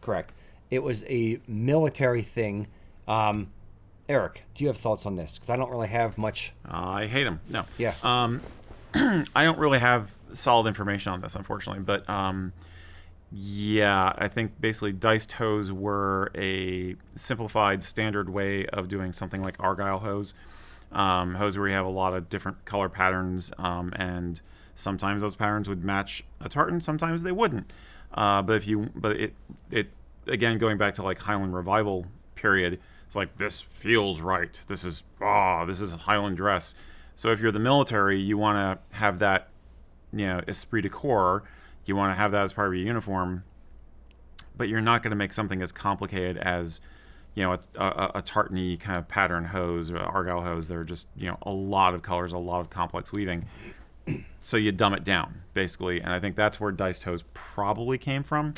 correct. It was a military thing. Erik, do you have thoughts on this? Because I don't really have much. I hate them. No. Yeah. I don't really have solid information on this, unfortunately. But I think basically diced hose were a simplified standard way of doing something like argyle hose. Hose where you have a lot of different color patterns, and sometimes those patterns would match a tartan, sometimes they wouldn't. But it again, going back to like Highland Revival period, it's like, this feels right. This is a Highland dress. So if you're the military, you want to have that, esprit de corps. You want to have that as part of your uniform, but you're not going to make something as complicated as, a tartany kind of pattern hose or argyle hose. They're just, a lot of colors, a lot of complex weaving. So you dumb it down, basically. And I think that's where diced hose probably came from.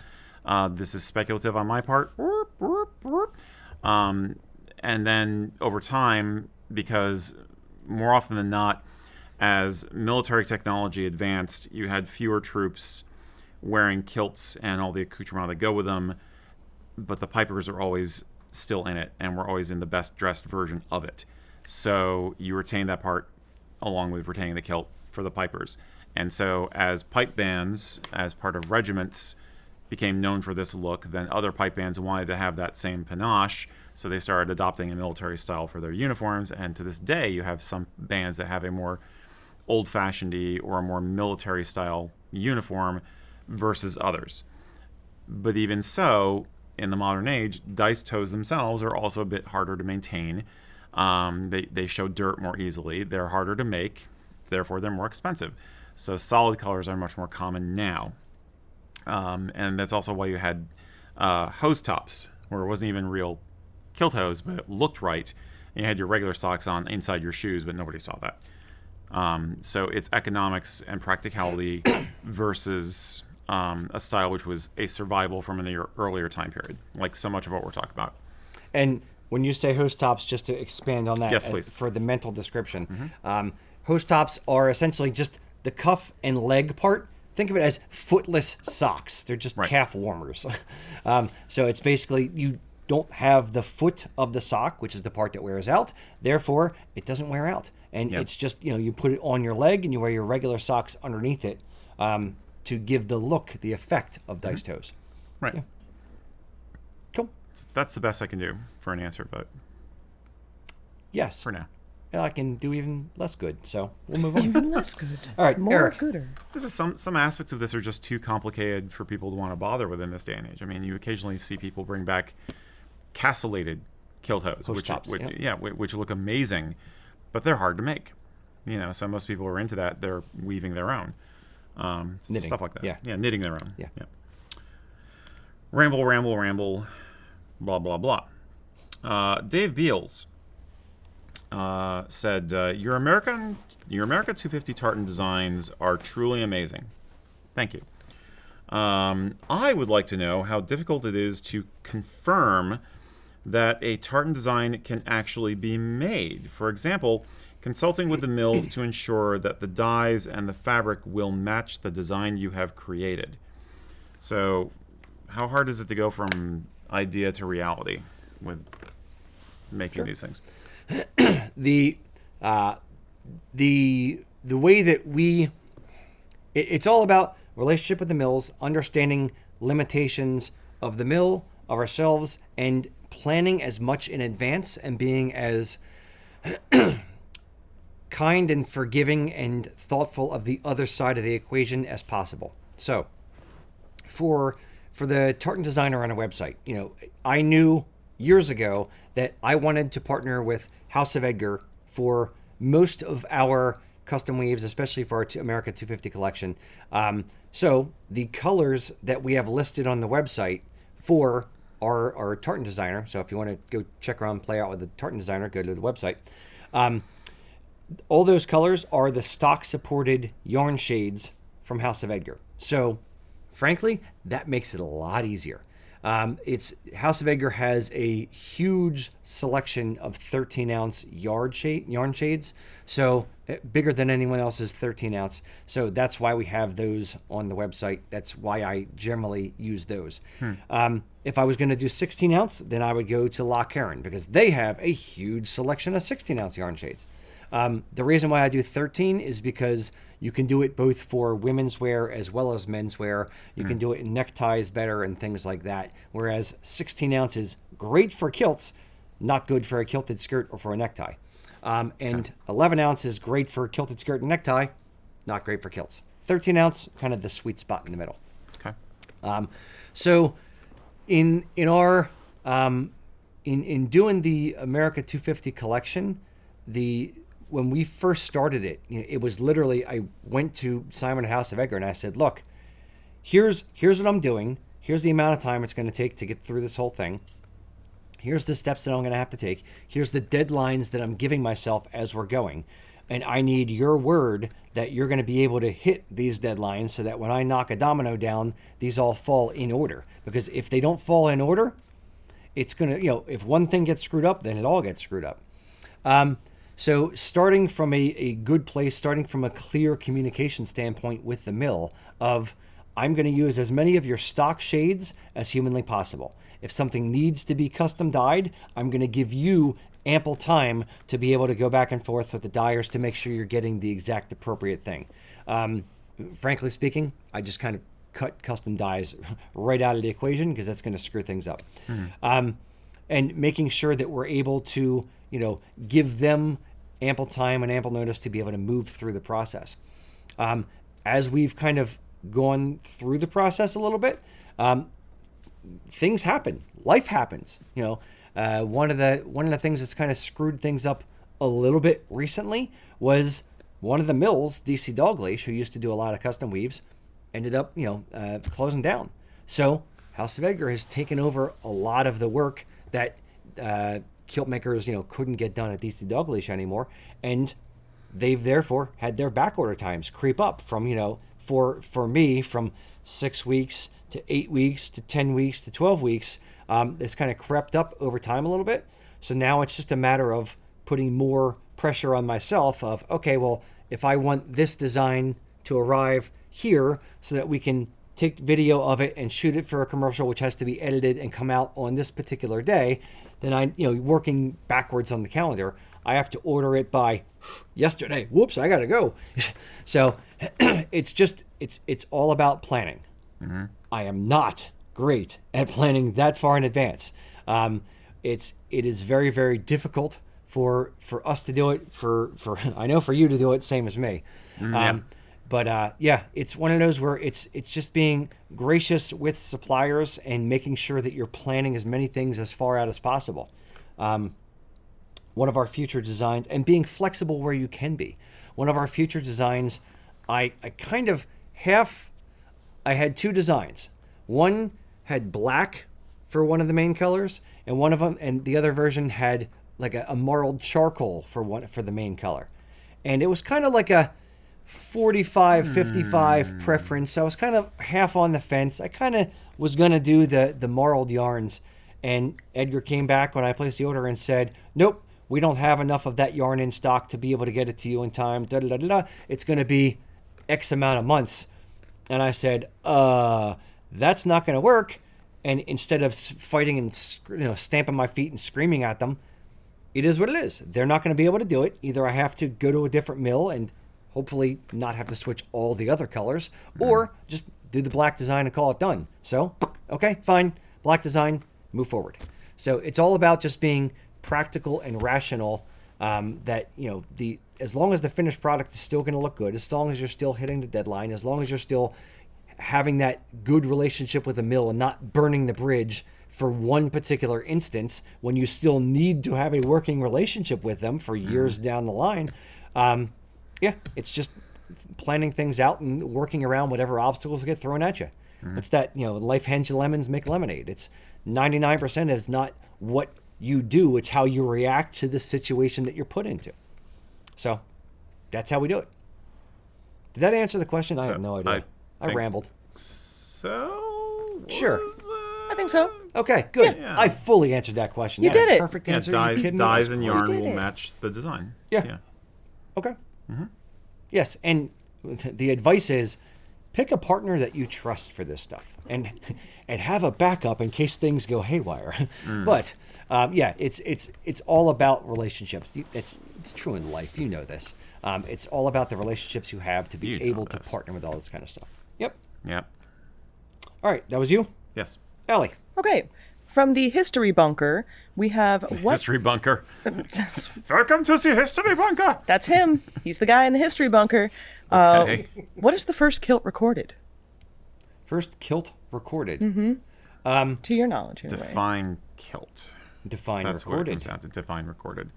This is speculative on my part. And then over time, because more often than not, as military technology advanced, you had fewer troops wearing kilts and all the accoutrements that go with them, but the pipers are always still in it, and we're always in the best dressed version of it. So you retain that part along with retaining the kilt for the pipers. And so as pipe bands, as part of regiments, became known for this look, then other pipe bands wanted to have that same panache, so they started adopting a military style for their uniforms. And to this day, you have some bands that have a more old-fashioned-y or a more military style uniform versus others. But even so, in the modern age, diced hose themselves are also a bit harder to maintain. They show dirt more easily. They're harder to make, therefore they're more expensive. So solid colors are much more common now. And that's also why you had hose tops, where it wasn't even real kilt hose, but it looked right. And you had your regular socks on inside your shoes, but nobody saw that. So it's economics and practicality versus a style which was a survival from an earlier time period, like so much of what we're talking about. And when you say hose tops, just to expand on that, yes, please. For the mental description, hose tops are essentially just the cuff and leg part. Think of it as footless socks. They're just calf warmers. So it's basically, you don't have the foot of the sock, which is the part that wears out. Therefore, it doesn't wear out. And it's just, you put it on your leg and you wear your regular socks underneath it to give the look, the effect of diced hose. Right. Yeah. Cool. So that's the best I can do for an answer, but yes, for now. I can do even less good, so we'll move on. Even less good. All right, more Erik. gooder. This is some aspects of this are just too complicated for people to want to bother with in this day and age. I mean, you occasionally see people bring back castellated kilt hose, which look amazing, but they're hard to make. So most people are into that. They're weaving their own. Knitting. Stuff like that. Yeah, knitting their own. Yeah. Ramble, blah, blah, blah. Dave Beals said, your America 250 tartan designs are truly amazing. Thank you. I would like to know how difficult it is to confirm that a tartan design can actually be made. For example, consulting with the mills to ensure that the dyes and the fabric will match the design you have created. So how hard is it to go from idea to reality with making these things? The way that it's all about relationship with the mills, understanding limitations of the mill, of ourselves, and planning as much in advance and being as kind and forgiving and thoughtful of the other side of the equation as possible. So for the tartan designer on a website, I knew years ago that I wanted to partner with House of Edgar for most of our custom weaves, especially for our America 250 collection. So the colors that we have listed on the website for our tartan designer, so if you want to go check around, play out with the tartan designer, go to the website. All those colors are the stock supported yarn shades from House of Edgar. So frankly, that makes it a lot easier. It's House of Edgar has a huge selection of 13-ounce yarn shades, so bigger than anyone else's 13-ounce. So that's why we have those on the website. That's why I generally use those. If I was going to do 16-ounce, then I would go to La Karen because they have a huge selection of 16-ounce yarn shades. The reason why I do 13 is because you can do it both for women's wear as well as men's wear. You can do it in neckties better and things like that. Whereas 16 ounces, great for kilts, not good for a kilted skirt or for a necktie. And 11 ounce is great for a kilted skirt and necktie, not great for kilts. 13 ounce, kind of the sweet spot in the middle. Okay. So in our in doing the America 250 collection, when we first started it, it was literally, I went to Simon House of Edgar and I said, look, here's what I'm doing. Here's the amount of time it's going to take to get through this whole thing. Here's the steps that I'm going to have to take. Here's the deadlines that I'm giving myself as we're going. And I need your word that you're going to be able to hit these deadlines so that when I knock a domino down, these all fall in order. Because if they don't fall in order, it's going to, if one thing gets screwed up, then it all gets screwed up. So starting from a good place, starting from a clear communication standpoint with the mill of, I'm going to use as many of your stock shades as humanly possible. If something needs to be custom dyed, I'm going to give you ample time to be able to go back and forth with the dyers to make sure you're getting the exact appropriate thing. Frankly speaking, I just kind of cut custom dyes right out of the equation because that's going to screw things up. And making sure that we're able to, give them ample time and ample notice to be able to move through the process. As we've kind of gone through the process a little bit, things happen. Life happens. One of the things that's kind of screwed things up a little bit recently was one of the mills, DC Dalgleish, who used to do a lot of custom weaves, ended up closing down. So House of Edgar has taken over a lot of the work that kilt makers couldn't get done at DC Dalgleish anymore, and they've therefore had their back order times creep up from for me from 6 weeks to 8 weeks to 10 weeks to 12 weeks. It's kind of crept up over time a little bit. So now it's just a matter of putting more pressure on myself of, okay, well, if I want this design to arrive here so that we can take video of it and shoot it for a commercial, which has to be edited and come out on this particular day, then working backwards on the calendar, I have to order it by yesterday. Whoops, I got to go. So it's all about planning. Mm-hmm. I am not great at planning that far in advance. It is very, very difficult for us to do it, for I know for you to do it, same as me. But it's one of those where it's just being gracious with suppliers and making sure that you're planning as many things as far out as possible. One of our future designs, and being flexible where you can be. One of our future designs, I had two designs. One had black for one of the main colors, and the other version had like a marled charcoal for the main color. And it was kind of like a 45-55 preference. I was kind of half on the fence. I kind of was going to do the marled yarns, and Edgar came back when I placed the order and said, nope, we don't have enough of that yarn in stock to be able to get it to you in time. It's going to be X amount of months. And I said, that's not going to work. And instead of fighting and stamping my feet and screaming at them, it is what it is. They're not going to be able to do it. Either I have to go to a different mill and hopefully not have to switch all the other colors, or just do the black design and call it done. So, okay, fine. Black design, move forward. So it's all about just being practical and rational. That as long as the finished product is still going to look good, as long as you're still hitting the deadline, as long as you're still having that good relationship with the mill and not burning the bridge for one particular instance when you still need to have a working relationship with them for years down the line. It's just planning things out and working around whatever obstacles get thrown at you. It's that, life hands you lemons, make lemonade. It's 99% is not what you do, it's how you react to the situation that you're put into. So that's how we do it. Did that answer the question? I have no idea. I rambled. So sure. I think so. Okay, good. Yeah. I fully answered that question. You did it. Perfect answer. Dyes and yarn will match the design. Yeah. Okay. Yes, and the advice is pick a partner that you trust for this stuff, and have a backup in case things go haywire. But it's all about relationships. It's true in life. You know this. It's all about the relationships you have to be able to partner with all this kind of stuff. Yep. All right, that was you? Yes. Allie. Okay. From the history bunker, we have what? History bunker. Welcome to the history bunker. That's him. He's the guy in the history bunker. Okay. What is the first kilt recorded? First kilt recorded? To your knowledge, anyway. Define kilt. Define That's recorded. what it comes down to. Define recorded.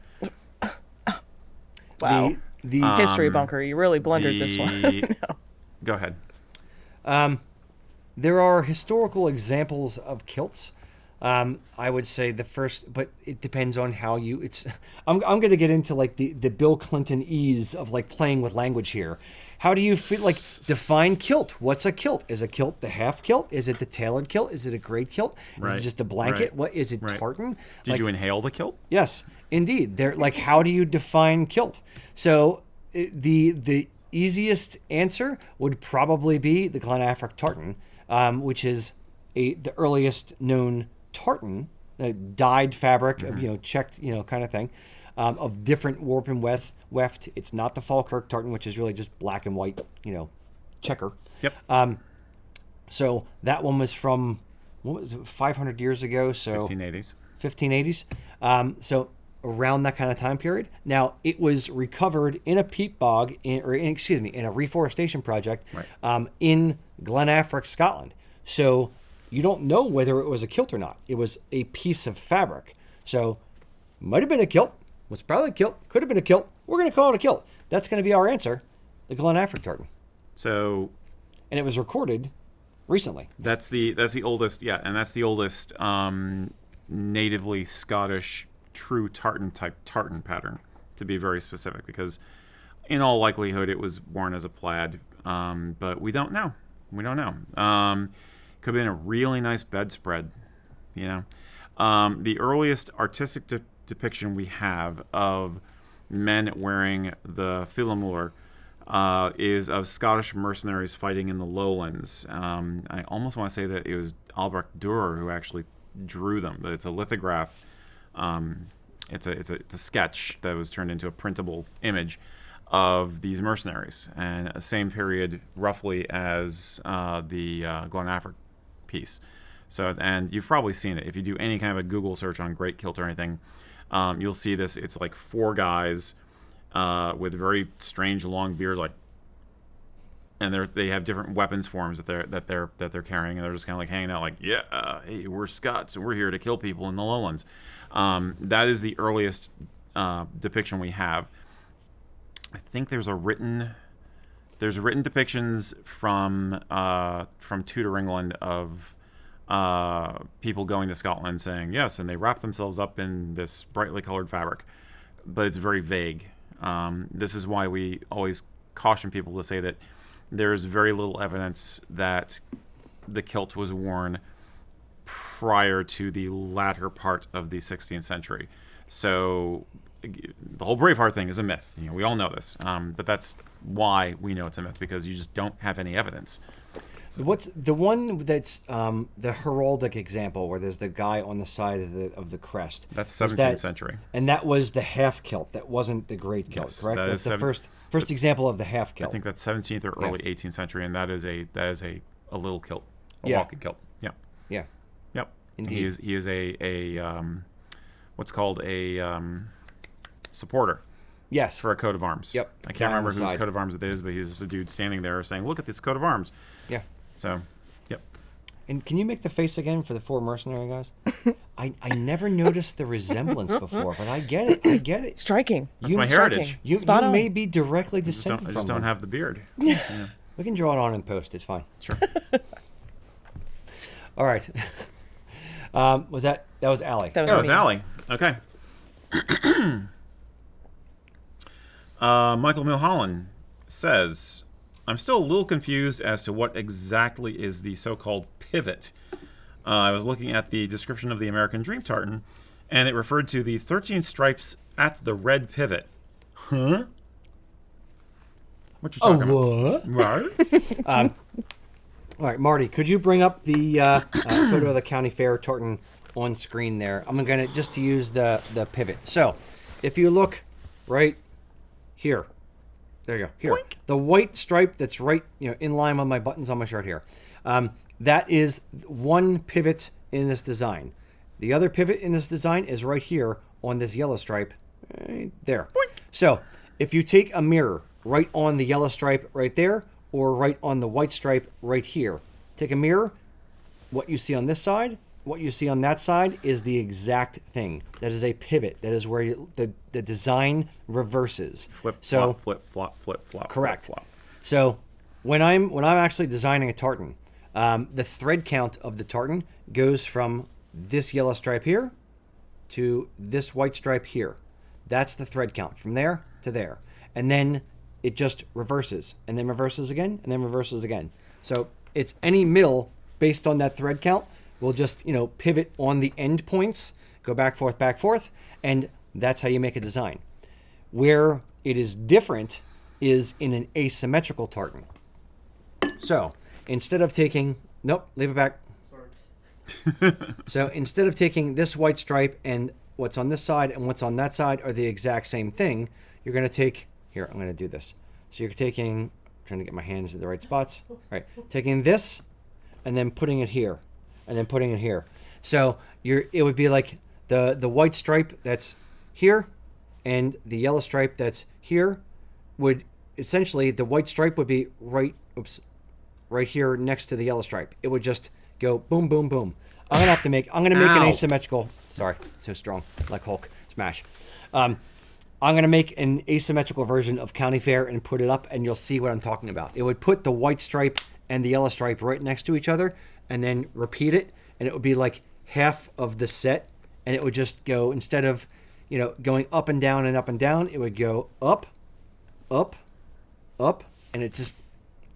Wow. The history bunker. You really blundered this one. No. Go ahead. There are historical examples of kilts. I would say the first, but it depends on how you. I'm going to get into like the Bill Clinton ease of like playing with language here. How do you feel like define kilt? What's a kilt? Is a kilt the half kilt? Is it the tailored kilt? Is it a great kilt? Is it just a blanket? What is it? Tartan? Did you inhale the kilt? Yes, indeed. They're like, how do you define kilt? So the easiest answer would probably be the Glyndwr tartan, which is the earliest known tartan, a dyed fabric of checked kind of thing, of different warp and weft. It's not the Falkirk tartan, which is really just black and white checker. Yep. So that one was from 500 years ago. So 1580s. 1580s. So around that kind of time period. Now it was recovered in a peat bog, in a reforestation project, in Glenafric, Scotland. So you don't know whether it was a kilt or not. It was a piece of fabric. So might have been a kilt. Was probably a kilt. Could have been a kilt. We're going to call it a kilt. That's going to be our answer. The Glenafric tartan. So, and it was recorded recently. That's the oldest. Yeah, and that's the oldest natively Scottish true tartan type tartan pattern, to be very specific, because in all likelihood it was worn as a plaid, but we don't know. Could have been a really nice bedspread, The earliest artistic depiction we have of men wearing the filamur is of Scottish mercenaries fighting in the lowlands. I almost want to say that it was Albrecht Dürer who actually drew them, but it's a lithograph. It's a sketch that was turned into a printable image of these mercenaries, and the same period roughly as the Glenafric piece. So, and you've probably seen it if you do any kind of a Google search on great kilt or anything. You'll see this. It's like four guys with very strange long beards, and they have different weapons forms that they're carrying, and they're just kind of like hanging out, like, hey, we're Scots and we're here to kill people in the lowlands. That is the earliest depiction we have. I think there's written depictions from Tudor England of people going to Scotland saying yes, and they wrap themselves up in this brightly colored fabric, but it's very vague. This is why we always caution people to say that there's very little evidence that the kilt was worn prior to the latter part of the 16th century. So the whole Braveheart thing is a myth. We all know this, but that's why we know it's a myth, because you just don't have any evidence. So what's the one that's the heraldic example where there's the guy on the side of the crest? That's 17th century. And that was the half kilt. That wasn't the great kilt, Yes, correct? that That's is the first example of the half kilt. I think that's 17th or early 18th century, and that is a little kilt, a walking kilt. Yeah. Yeah. Yep. Indeed. He is a what's called a supporter. Yes. For a coat of arms. Yep. I can't remember whose coat of arms it is, but he's just a dude standing there saying, "Look at this coat of arms." Yeah. So, yep. And can you make the face again for the 4 mercenary guys? I never noticed the resemblance before, but I get it. I get it. Striking. That's my heritage. You may be directly descended from I just don't have the beard. Yeah. We can draw it on in post. It's fine. Sure. All right. That was Allie? That was Allie. Okay. Michael Milholland says, I'm still a little confused as to what exactly is the so-called pivot. I was looking at the description of the American Dream Tartan, and it referred to the 13 stripes at the red pivot. Huh? What you talking about? What? Right. All right, Marty, could you bring up the photo of the County Fair tartan on screen there? I'm going to use the pivot. So, if you look right here, there you go. Here, Boink. The white stripe that's right, in line with my buttons on my shirt here. That is one pivot in this design. The other pivot in this design is right here on this yellow stripe, right there. Boink. So, if you take a mirror right on the yellow stripe right there, or right on the white stripe right here, take a mirror. What you see on this side, what you see on that side is the exact thing. That is a pivot. That is where the design reverses. Flip, flop, flip, flop, flip, flop. Correct. Flip, flop. So when I'm actually designing a tartan, the thread count of the tartan goes from this yellow stripe here to this white stripe here. That's the thread count from there to there, and then it just reverses, and then reverses again, and then reverses again. So it's any mill based on that thread count will just, pivot on the end points, go back, forth, and that's how you make a design. Where it is different is in an asymmetrical tartan. So instead of taking, nope, leave it back. Sorry. So instead of taking this white stripe and what's on this side and what's on that side are the exact same thing, you're going to take, here, I'm going to do this. So you're taking, trying to get my hands in the right spots. All right, taking this and then putting it here and then putting it here. So it would be like the white stripe that's here and the yellow stripe that's here would essentially, the white stripe would be right here next to the yellow stripe. It would just go boom, boom, boom. I'm gonna make an asymmetrical. Sorry, it's so strong, like Hulk smash. I'm going to make an asymmetrical version of County Fair and put it up, and you'll see what I'm talking about. It would put the white stripe and the yellow stripe right next to each other, and then repeat it, and it would be like half of the set, and it would just go, instead of, going up and down, it would go up, up, up, and it just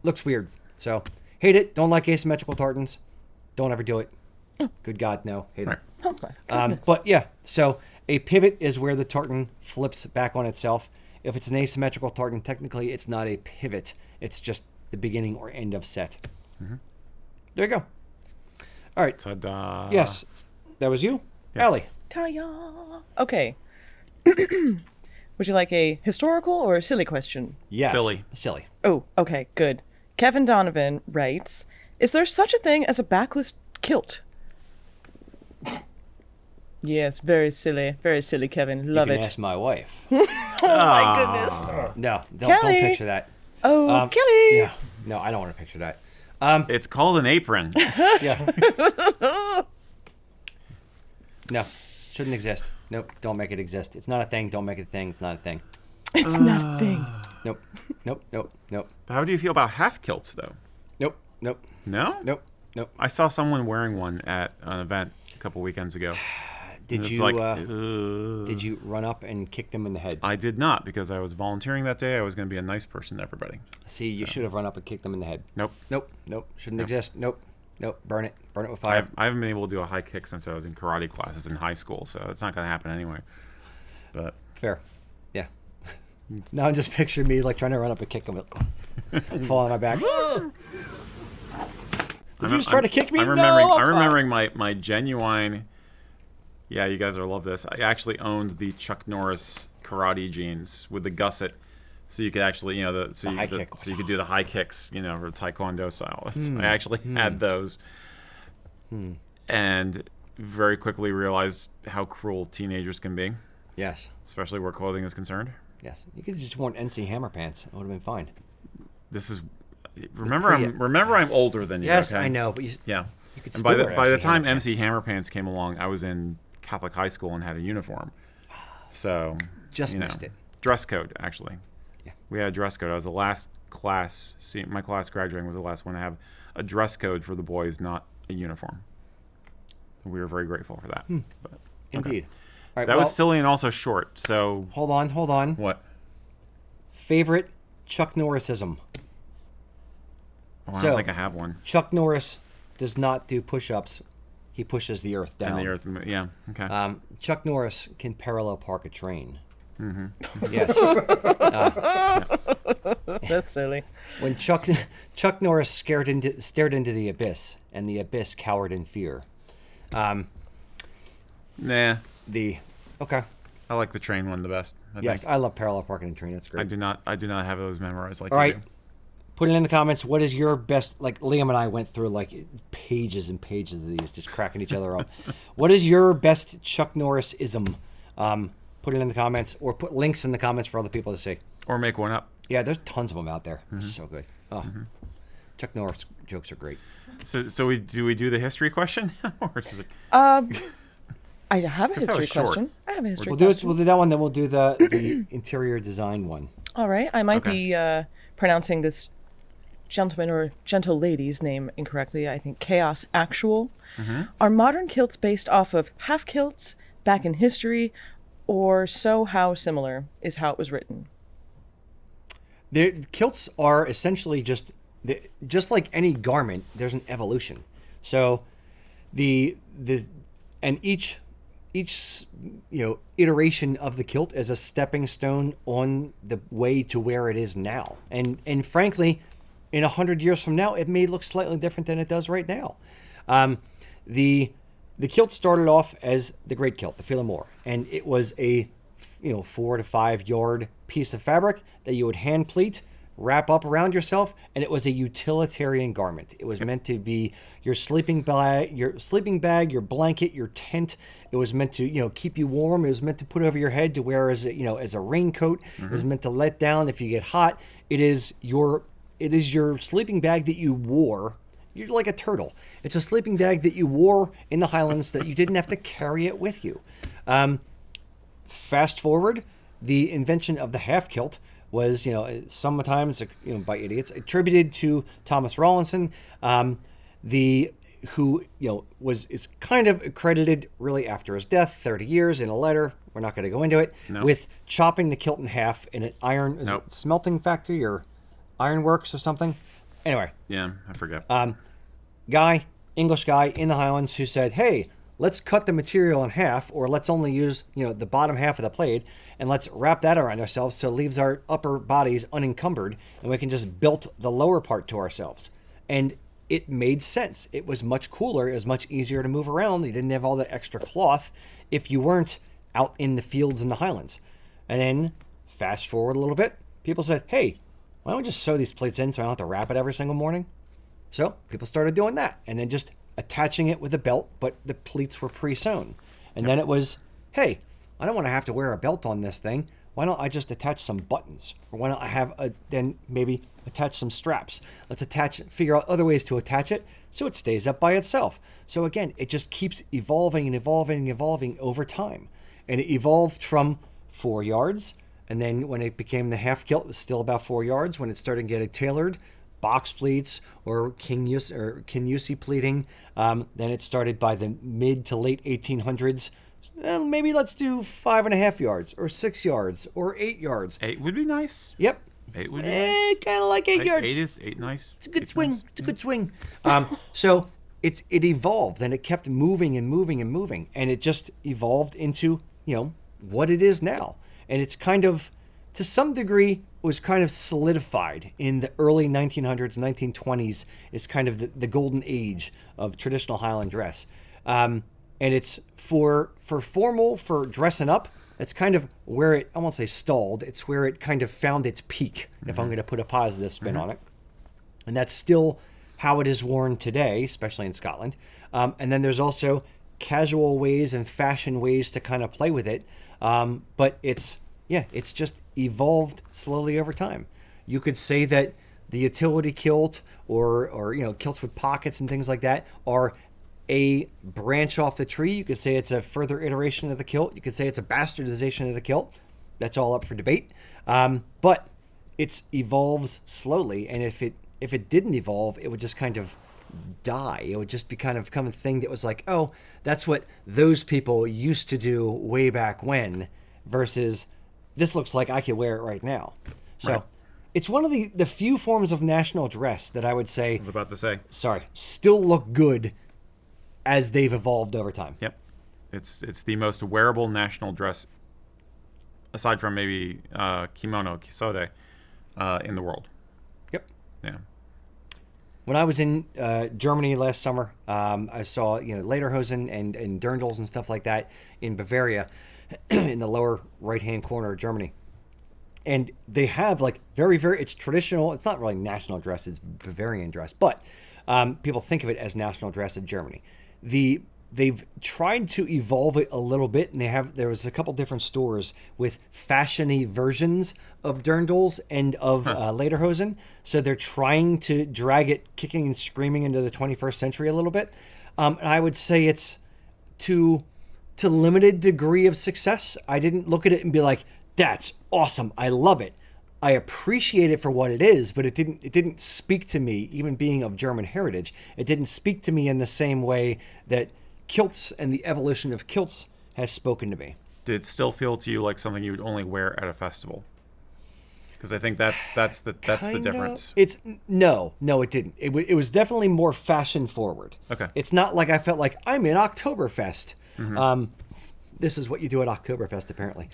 looks weird. So, hate it. Don't like asymmetrical tartans. Don't ever do it. Good God, no. Hate it. Oh, but yeah, so a pivot is where the tartan flips back on itself. If it's an asymmetrical tartan, technically it's not a pivot. It's just the beginning or end of set. Mm-hmm. There you go. All right. Ta-da. Yes. That was you? Yes. Allie. Ta-ya. Okay. Would you like a historical or a silly question? Yes. Silly. Oh, okay, good. Kevin Donovan writes, is there such a thing as a backless kilt? Yes, very silly, Kevin. Love you it. can ask my wife. Oh my goodness. No, don't picture that. Oh, Kelly. Yeah, no, I don't want to picture that. It's called an apron. Yeah. No, shouldn't exist. Nope, don't make it exist. It's not a thing. Don't make it a thing. It's not a thing. It's not a thing. Nope. How do you feel about half kilts, though? Nope. No? Nope. I saw someone wearing one at an event a couple weekends ago. Did you run up and kick them in the head? I did not, because I was volunteering that day. I was going to be a nice person to everybody. See, you should have run up and kicked them in the head. Nope. Shouldn't exist. Nope. Burn it with fire. I haven't been able to do a high kick since I was in karate classes in high school, so it's not going to happen anyway. But fair. Yeah. Now I'm just picturing me like trying to run up and kick them, fall on my back. Did you just try to kick me? I'm remembering my genuine. Yeah, you guys will love this. I actually owned the Chuck Norris karate jeans with the gusset, so you could actually, so you could do the high kicks, or taekwondo style. I actually had those, and very quickly realized how cruel teenagers can be. Yes, especially where clothing is concerned. Yes, you could have just worn NC Hammer pants. It would have been fine. This is. Remember, I'm older than you. Yes, okay? I know, but you could. And by the time MC Hammer pants came along, I was in Catholic high school and had a uniform. So just missed it. Dress code, actually. Yeah, we had a dress code. I was the last class. My class graduating was the last one to have a dress code for the boys, not a uniform. We were very grateful for that. But, indeed. All right, that was silly and also short. So hold on. What? Favorite Chuck Norrisism. Oh, I don't think I have one. Chuck Norris does not do push-ups. He pushes the earth down. And the earth, yeah. Okay. Chuck Norris can parallel park a train. Mm-hmm. Yes. That's silly. When Chuck Norris stared into the abyss, and the abyss cowered in fear. Nah. Okay. I like the train one the best. I think. I love parallel parking a train. That's great. I do not have those memorized like All right. you do. Put it in the comments. What is your best? Like Liam and I went through like pages and pages of these, just cracking each other up. What is your best Chuck Norris ism? Put it in the comments, or put links in the comments for other people to see. Or make one up. Yeah, there's tons of them out there. Mm-hmm. So good. Oh, Chuck Norris jokes are great. So we do the history question, or is it... I have a history question. I have a history question. We'll do that one. Then we'll do the interior design one. All right. I might be pronouncing this gentleman or gentle lady's name incorrectly. I think Chaos Actual. Mm-hmm. Are modern kilts based off of half kilts back in history, or so how similar is how it was written? The kilts are essentially just like any garment. There's an evolution. So each iteration of the kilt is a stepping stone on the way to where it is now. And frankly, in 100 years from now, it may look slightly different than it does right now. The kilt started off as the Great Kilt, the Philomore, and it was a 4 to 5 yard piece of fabric that you would hand pleat, wrap up around yourself, and it was a utilitarian garment. It was meant to be your sleeping bag, your blanket, your tent. It was meant to keep you warm. It was meant to put over your head to wear as a raincoat. Mm-hmm. It was meant to let down if you get hot. It is your sleeping bag that you wore. You're like a turtle. It's a sleeping bag that you wore in the Highlands that you didn't have to carry it with you. Fast forward, the invention of the half kilt was, sometimes, by idiots, attributed to Thomas Rawlinson, who is kind of accredited really after his death, 30 years, in a letter. We're not going to go into it. No. With chopping the kilt in half in an it smelting factory or ironworks or something. Anyway. Yeah, I forget. English guy in the Highlands who said, hey, let's cut the material in half, or let's only use, the bottom half of the blade, and let's wrap that around ourselves so it leaves our upper bodies unencumbered, and we can just build the lower part to ourselves. And it made sense. It was much cooler. It was much easier to move around. You didn't have all that extra cloth if you weren't out in the fields in the Highlands. And then, fast forward a little bit, people said, hey, why don't we just sew these plates in so I don't have to wrap it every single morning? So people started doing that, and then just attaching it with a belt, but the pleats were pre-sewn. And then it was, hey, I don't want to have to wear a belt on this thing. Why don't I just attach some buttons? Or why don't I then maybe attach some straps? Let's figure out other ways to attach it so it stays up by itself. So again, it just keeps evolving and evolving and evolving over time. And it evolved from 4 yards, and then when it became the half kilt, it was still about 4 yards. When it started getting tailored, box pleats or Kinyusi pleating. Then it started by the mid to late 1800s. Well, maybe let's do 5.5 yards or 6 yards or 8 yards. 8 would be nice. Yep. 8 would be nice. Kind of like 8 yards. 8 nice. It's a good swing. Nice. It's a good swing. So it evolved, and it kept moving and moving and moving, and it just evolved into what it is now. And it's kind of to some degree was kind of solidified in the early 1900s, 1920s is kind of the golden age of traditional Highland dress. And it's for formal, for dressing up, it's kind of where it, I won't say stalled, it's where it kind of found its peak, if I'm going to put a positive spin on it. And that's still how it is worn today, especially in Scotland. And then there's also casual ways and fashion ways to kind of play with it. But it's just evolved slowly over time. You could say that the utility kilt or kilts with pockets and things like that are a branch off the tree. You could say it's a further iteration of the kilt. You could say it's a bastardization of the kilt. That's all up for debate. But it evolves slowly, and if it didn't evolve, it would just kind of die. It would just be kind of a thing that was like, oh, that's what those people used to do way back when, versus this looks like I could wear it right now. So right. It's one of the few forms of national dress that I would say, I was about to say, still look good as they've evolved over time. Yep. It's the most wearable national dress, aside from maybe kimono, kisode, in the world. Yep. Yeah. When I was in Germany last summer, I saw lederhosen and dirndls and stuff like that in Bavaria, in the lower right-hand corner of Germany. And they have like very, very, it's traditional. It's not really national dress. It's Bavarian dress. But people think of it as national dress of Germany. They've tried to evolve it a little bit, and there was a couple different stores with fashiony versions of dirndls and of lederhosen. So they're trying to drag it kicking and screaming into the 21st century a little bit. And I would say it's to limited degree of success. I didn't look at it and be like, that's awesome, I love it. I appreciate it for what it is, but it didn't speak to me, even being of German heritage. It didn't speak to me in the same way that kilts and the evolution of kilts has spoken to me. Did it still feel to you like something you would only wear at a festival? Because I think that's the difference. No, it didn't. It was definitely more fashion forward. Okay. It's not like I felt like I'm in Oktoberfest. Mm-hmm. This is what you do at Oktoberfest, apparently.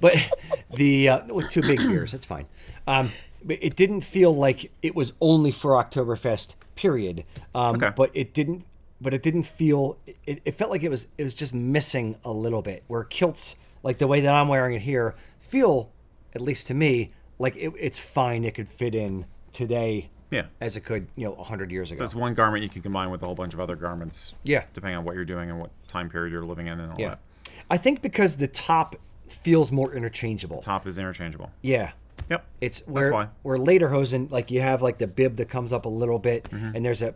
But with 2 big beers, that's fine. But it didn't feel like it was only for Oktoberfest, period. Okay. But it didn't feel. It felt like it was just missing a little bit. Where kilts, like the way that I'm wearing it here, feel, at least to me, like it's fine. It could fit in today. Yeah. As it could, 100 years ago. So it's one garment you can combine with a whole bunch of other garments. Yeah. Depending on what you're doing and what time period you're living in and all that. I think because the top feels more interchangeable. The top is interchangeable. Yeah. Yep. It's That's why. Where lederhosen, like you have like the bib that comes up a little bit, and there's a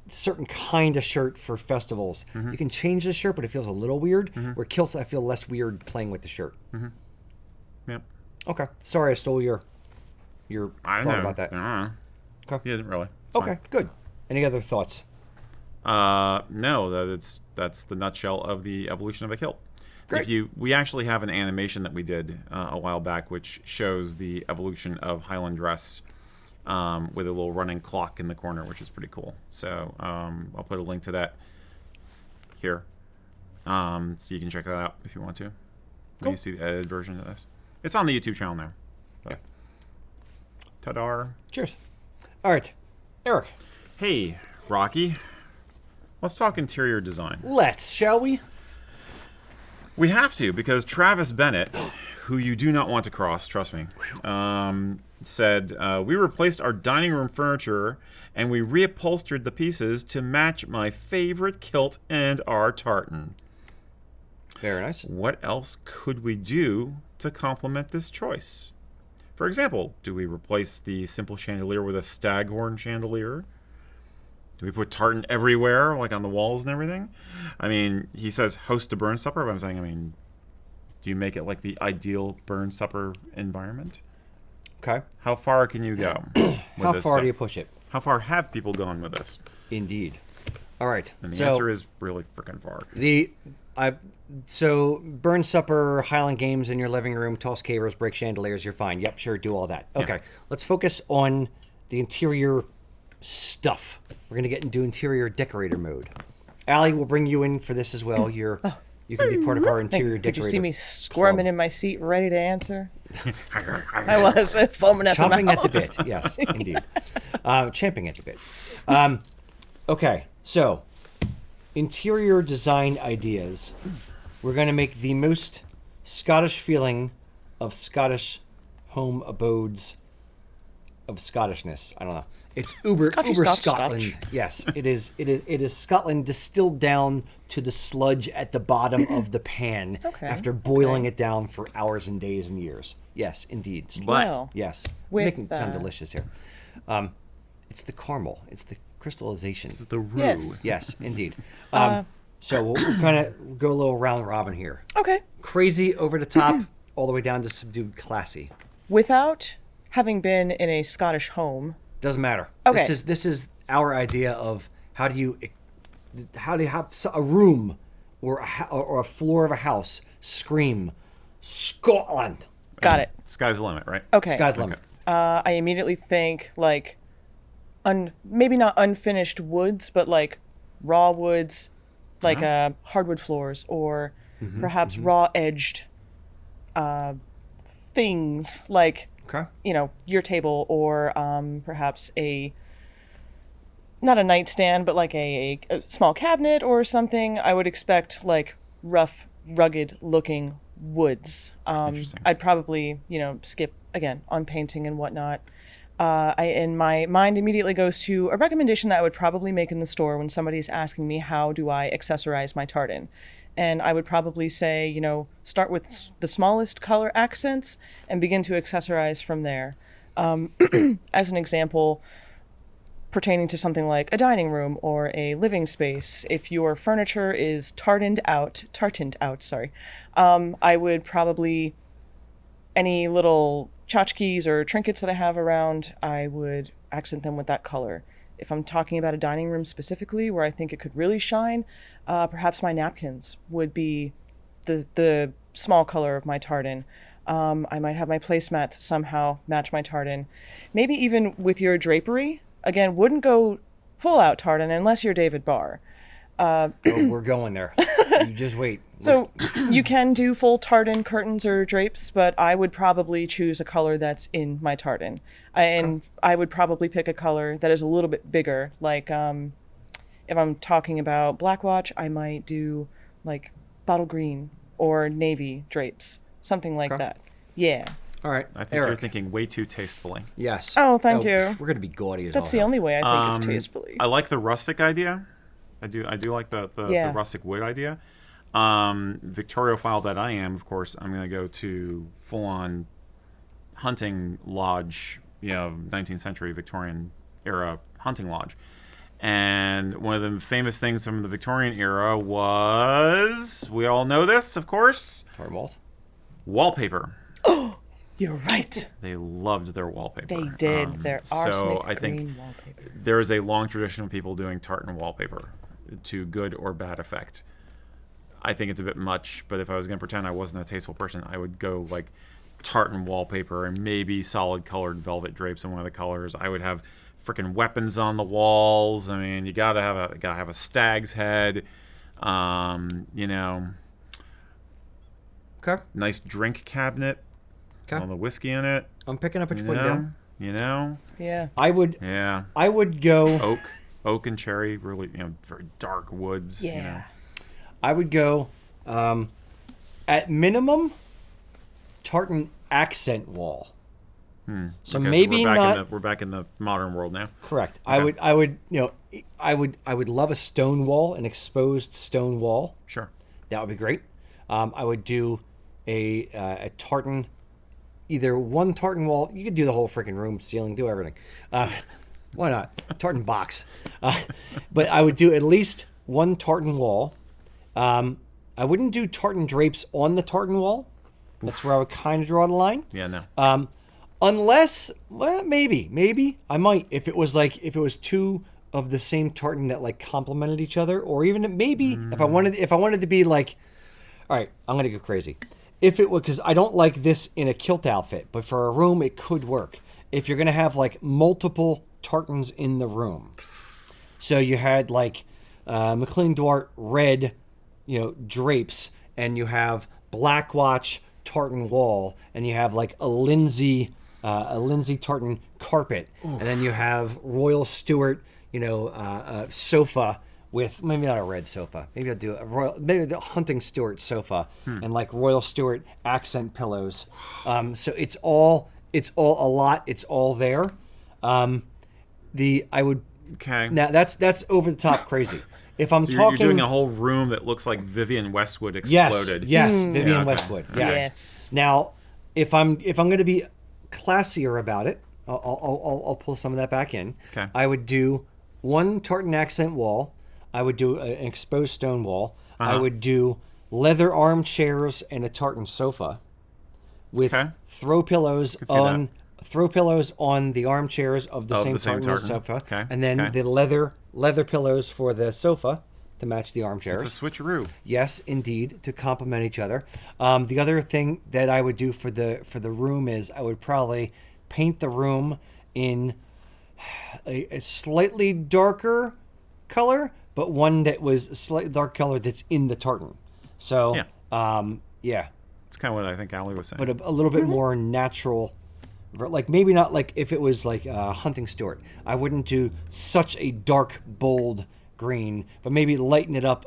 certain kind of shirt for festivals. You can change the shirt, but it feels a little weird. Where kilts, I feel less weird playing with the shirt. Yep. Okay. Sorry, I stole your thought about that. Okay. You didn't really. It's okay. Fine. Good. Any other thoughts? No. That's the nutshell of the evolution of a kilt. Great. We actually have an animation that we did a while back, which shows the evolution of Highland dress with a little running clock in the corner, which is pretty cool. So I'll put a link to that here, so you can check that out if you want to. When you see the edited version of this, it's on the YouTube channel now. But, ta-da! Cheers. All right, Erik. Hey, Rocky. Let's talk interior design. Let's, shall we? We have to, because Travis Bennett, who you do not want to cross, trust me, said, we replaced our dining room furniture and we reupholstered the pieces to match my favorite kilt and our tartan. Very nice. What else could we do to complement this choice? For example, do we replace the simple chandelier with a staghorn chandelier? Do we put tartan everywhere, like on the walls and everything? I mean, he says host a burn supper, but I'm saying, do you make it like the ideal burn supper environment? Okay. How far can you go with this How far stuff? do you push it? How far have people gone with this? Indeed. All right. And the answer is really freaking far. So burn supper, Highland games in your living room, toss cavers, break chandeliers, you're fine. Yep, sure, do all that. Okay. Let's focus on the interior stuff. We're going to get into interior decorator mode. Allie will bring you in for this as well. You're You can be part of our interior Could decorator. you see me squirming club. in my seat, ready to answer? I was foaming at the mouth. Chomping at the bit, yes, indeed. Champing at the bit. Okay, so interior design ideas. We're going to make the most Scottish feeling of Scottish home abodes of Scottishness. I don't know. It's uber Scotland. Scotch. Yes, it is. It is Scotland distilled down to the sludge at the bottom of the pan after boiling it down for hours and days and years. Yes, indeed. Wow. Yes, With, making it sound delicious here. It's the caramel. It's the crystallization. It's the roux. Yes. Yes, indeed. So we'll kind of go a little round robin here. Okay. Crazy, over the top, all the way down to subdued, classy. Without having been in a Scottish home. Doesn't matter. Okay. This is our idea of how do you have a room or a floor of a house scream Scotland. Got it. Sky's the limit, right? Okay. Sky's the limit. I immediately think like, maybe not unfinished woods, but like raw woods, like hardwood floors, or perhaps raw edged things like. Okay. You know, your table, or perhaps not a nightstand, but like a small cabinet or something. I would expect like rough, rugged looking woods. I'd probably, skip again on painting and whatnot. And my mind immediately goes to a recommendation that I would probably make in the store when somebody's asking me how do I accessorize my tartan. And I would probably say, start with the smallest color accents and begin to accessorize from there. As an example, pertaining to something like a dining room or a living space, if your furniture is tartaned out, I would probably, any little tchotchkes or trinkets that I have around, I would accent them with that color. If I'm talking about a dining room specifically where I think it could really shine, perhaps my napkins would be the small color of my tartan. I might have my placemats somehow match my tartan. Maybe even with your drapery. Again, wouldn't go full out tartan unless you're David Barr. We're going there. You just wait. So you can do full tartan curtains or drapes, but I would probably choose a color that's in my tartan. And I would probably pick a color that is a little bit bigger. Like if I'm talking about black watch, I might do like bottle green or navy drapes, something like that. Yeah. All right. I think Erik. you're thinking way too tastefully. Yes. Oh, thank you. We're going to be gaudy as That's all the hell. only way I think it's tastefully. I like the rustic idea. I do like the rustic wood idea. Victoriophile that I am, of course, I'm going to go to full-on hunting lodge, 19th century Victorian era hunting lodge. And one of the famous things from the Victorian era was, we all know this, of course, Tartan walls. Wallpaper. You're right. They loved their wallpaper. They did. Their arsenic I think green wallpaper. there is a long tradition of people doing tartan wallpaper to good or bad effect. I think it's a bit much, but if I was going to pretend I wasn't a tasteful person, I would go like tartan wallpaper and maybe solid colored velvet drapes in one of the colors. I would have freaking weapons on the walls. I mean, you gotta have a stag's head. Okay. Nice drink cabinet. Okay. All the whiskey in it. I'm picking up what you're putting down. Yeah. I would go oak and cherry, really, very dark woods. Yeah. I would go at minimum tartan accent wall. So Okay, maybe we're back in the modern world now. Correct. Okay. I would love a stone wall, an exposed stone wall. Sure. That would be great. I would do a tartan, either one tartan wall. You could do the whole freaking room, ceiling, do everything. Why not? Tartan box. But I would do at least one tartan wall. I wouldn't do tartan drapes on the tartan wall. That's where I would kind of draw the line. Yeah, no. Unless, well, maybe I might if it was two of the same tartan that like complemented each other, or even maybe if I wanted to be like, all right, I'm gonna go crazy. If it would, because I don't like this in a kilt outfit, but for a room it could work. If you're gonna have like multiple tartans in the room, so you had like Glyndwr red, drapes, and you have Black Watch tartan wall, and you have like a Lindsay tartan carpet, and then you have Royal Stuart, sofa with maybe not a red sofa, maybe I'll do maybe the Hunting Stuart sofa, and like Royal Stuart accent pillows. So it's all a lot. It's all there. Okay. Now that's over the top crazy. If I'm So talking, you're doing a whole room that looks like Vivian Westwood exploded. Yes, Vivian Yeah, okay. Westwood. Okay. Yes. Now, if I'm going to be classier about it, I'll pull some of that back in. Okay. I would do one tartan accent wall. I would do an exposed stone wall. I would do leather armchairs and a tartan sofa with throw pillows on the armchairs of the same tartan sofa, Okay. and then the leather pillows for the sofa to match the armchairs. It's a switcheroo. Yes, indeed, to complement each other. The other thing that I would do for the room is I would probably paint the room in a slightly darker color, but one that was a slightly dark color that's in the tartan. So, yeah. It's kind of what I think Allie was saying. But a little bit more natural. Like maybe not like if it was like Hunting Stuart. I wouldn't do such a dark, bold green, but maybe lighten it up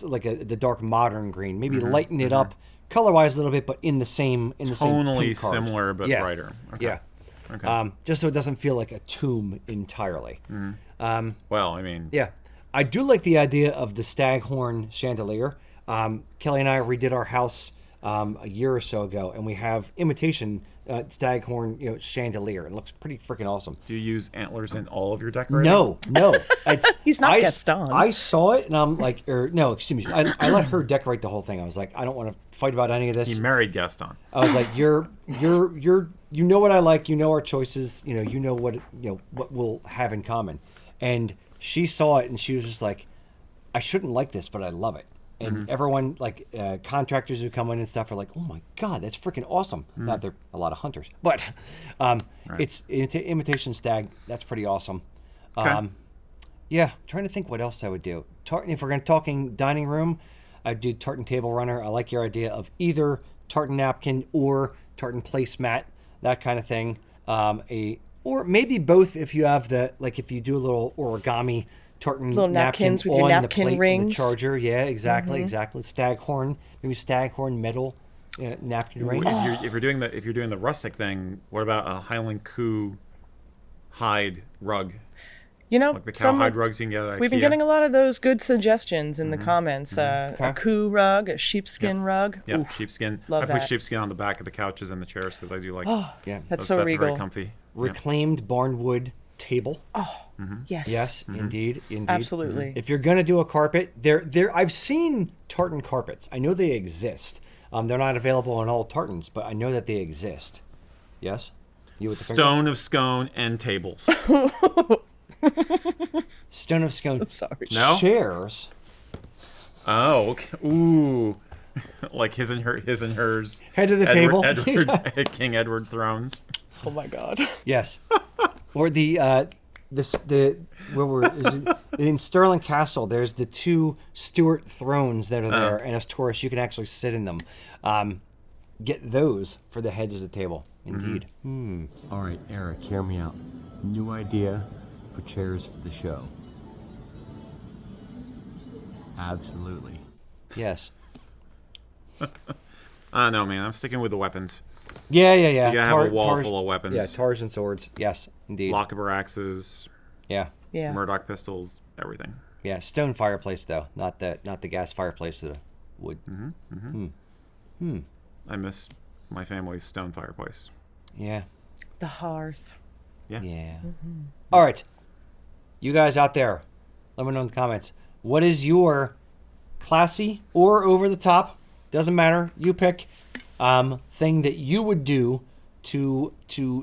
like the dark modern green. Maybe lighten it up color-wise a little bit, but in the same tonally same similar but brighter. Okay. Yeah. Okay. Just so it doesn't feel like a tomb entirely. Well, I mean, yeah, I do like the idea of the staghorn chandelier. Kelly and I redid our house a year or so ago, and we have imitation staghorn chandelier. It looks pretty freaking awesome. do you use antlers in all of your decorating? No. He's not Gaston. I saw it and I'm like, no, excuse me. I let her decorate the whole thing. I was like, I don't want to fight about any of this. He married Gaston. I was like, you know what I like. You know our choices. You know what we'll have in common. And she saw it and she was just like, I shouldn't like this, but I love it. And everyone, like contractors who come in and stuff, are like, "Oh my god, that's freaking awesome!" Not they're a lot of hunters, but it's imitation stag. That's pretty awesome. Okay. Yeah, trying to think what else I would do. If we're going to talking dining room, I'd do tartan table runner. I like your idea of either tartan napkin or tartan placemat, that kind of thing. Or maybe both if you have if you do a little origami. Tartan little napkins with your napkin the plate, rings. The charger, yeah, exactly. Staghorn, maybe staghorn metal napkin rings. If you're doing the rustic thing, what about a Highland hide rug? Like the cowhide rugs you can get at IKEA. We've been getting a lot of those good suggestions in the comments. A coup rug, a sheepskin rug. Yeah, sheepskin. Love I that. put sheepskin on the back of the couches and the chairs because I do like. That's so regal. Very comfy. Reclaimed barnwood table. Oh, yes. Yes, indeed. Absolutely. If you're gonna do a carpet, I've seen tartan carpets. I know they exist. They're not available on all tartans, but I know that they exist. Yes. You with the Stone of scone and tables. Stone of scone. I'm sorry. No? Chairs. Oh, okay. Ooh. Like his and hers. Head of the table. King Edward thrones. Oh my god. Yes. Or in Stirling Castle, there's the two Stuart thrones that are there, and as tourists, you can actually sit in them. Get those for the heads of the table. Indeed. All right, Erik, hear me out. New idea for chairs for the show. Absolutely. Yes. I don't know, man. I'm sticking with the weapons. Yeah. You gotta have a wall full of weapons. Yeah, tars and swords. Yes, indeed. Lochaber axes. Yeah. Murdoch pistols. Everything. Yeah, stone fireplace though, not the gas fireplace with the wood. I miss my family's stone fireplace. Yeah. The hearth. Yeah. All right, you guys out there, let me know in the comments. What is your classy or over the top? Doesn't matter. You pick. Thing that you would do to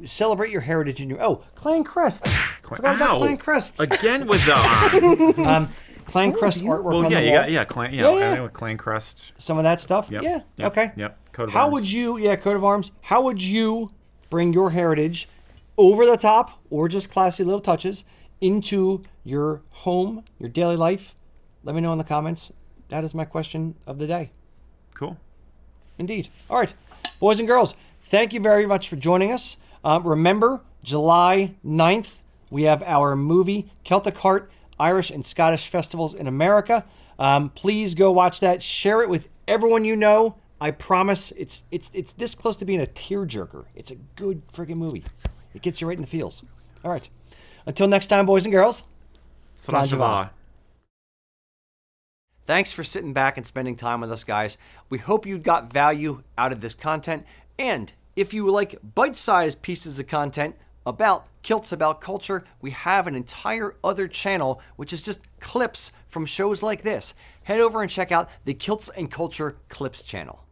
celebrate your heritage and your clan crest. Forgot about clan crest again with the clan crest artwork. Well, on yeah, the you wall. got I think with clan crest. Some of that stuff. Yep. Yeah. Yep. Okay. Yep. Coat of How arms. would you? Coat of arms. How would you bring your heritage over the top or just classy little touches into your home, your daily life? Let me know in the comments. That is my question of the day. Cool. Indeed. All right, boys and girls, thank you very much for joining us. Remember, July 9th, we have our movie, Celtic Heart, Irish and Scottish Festivals in America. Please go watch that. Share it with everyone you know. I promise it's this close to being a tearjerker. It's a good friggin' movie. It gets you right in the feels. All right. Until next time, boys and girls. Slán. Thanks for sitting back and spending time with us, guys. We hope you got value out of this content. And if you like bite-sized pieces of content about kilts, about culture, we have an entire other channel, which is just clips from shows like this. Head over and check out the Kilts and Culture Clips channel.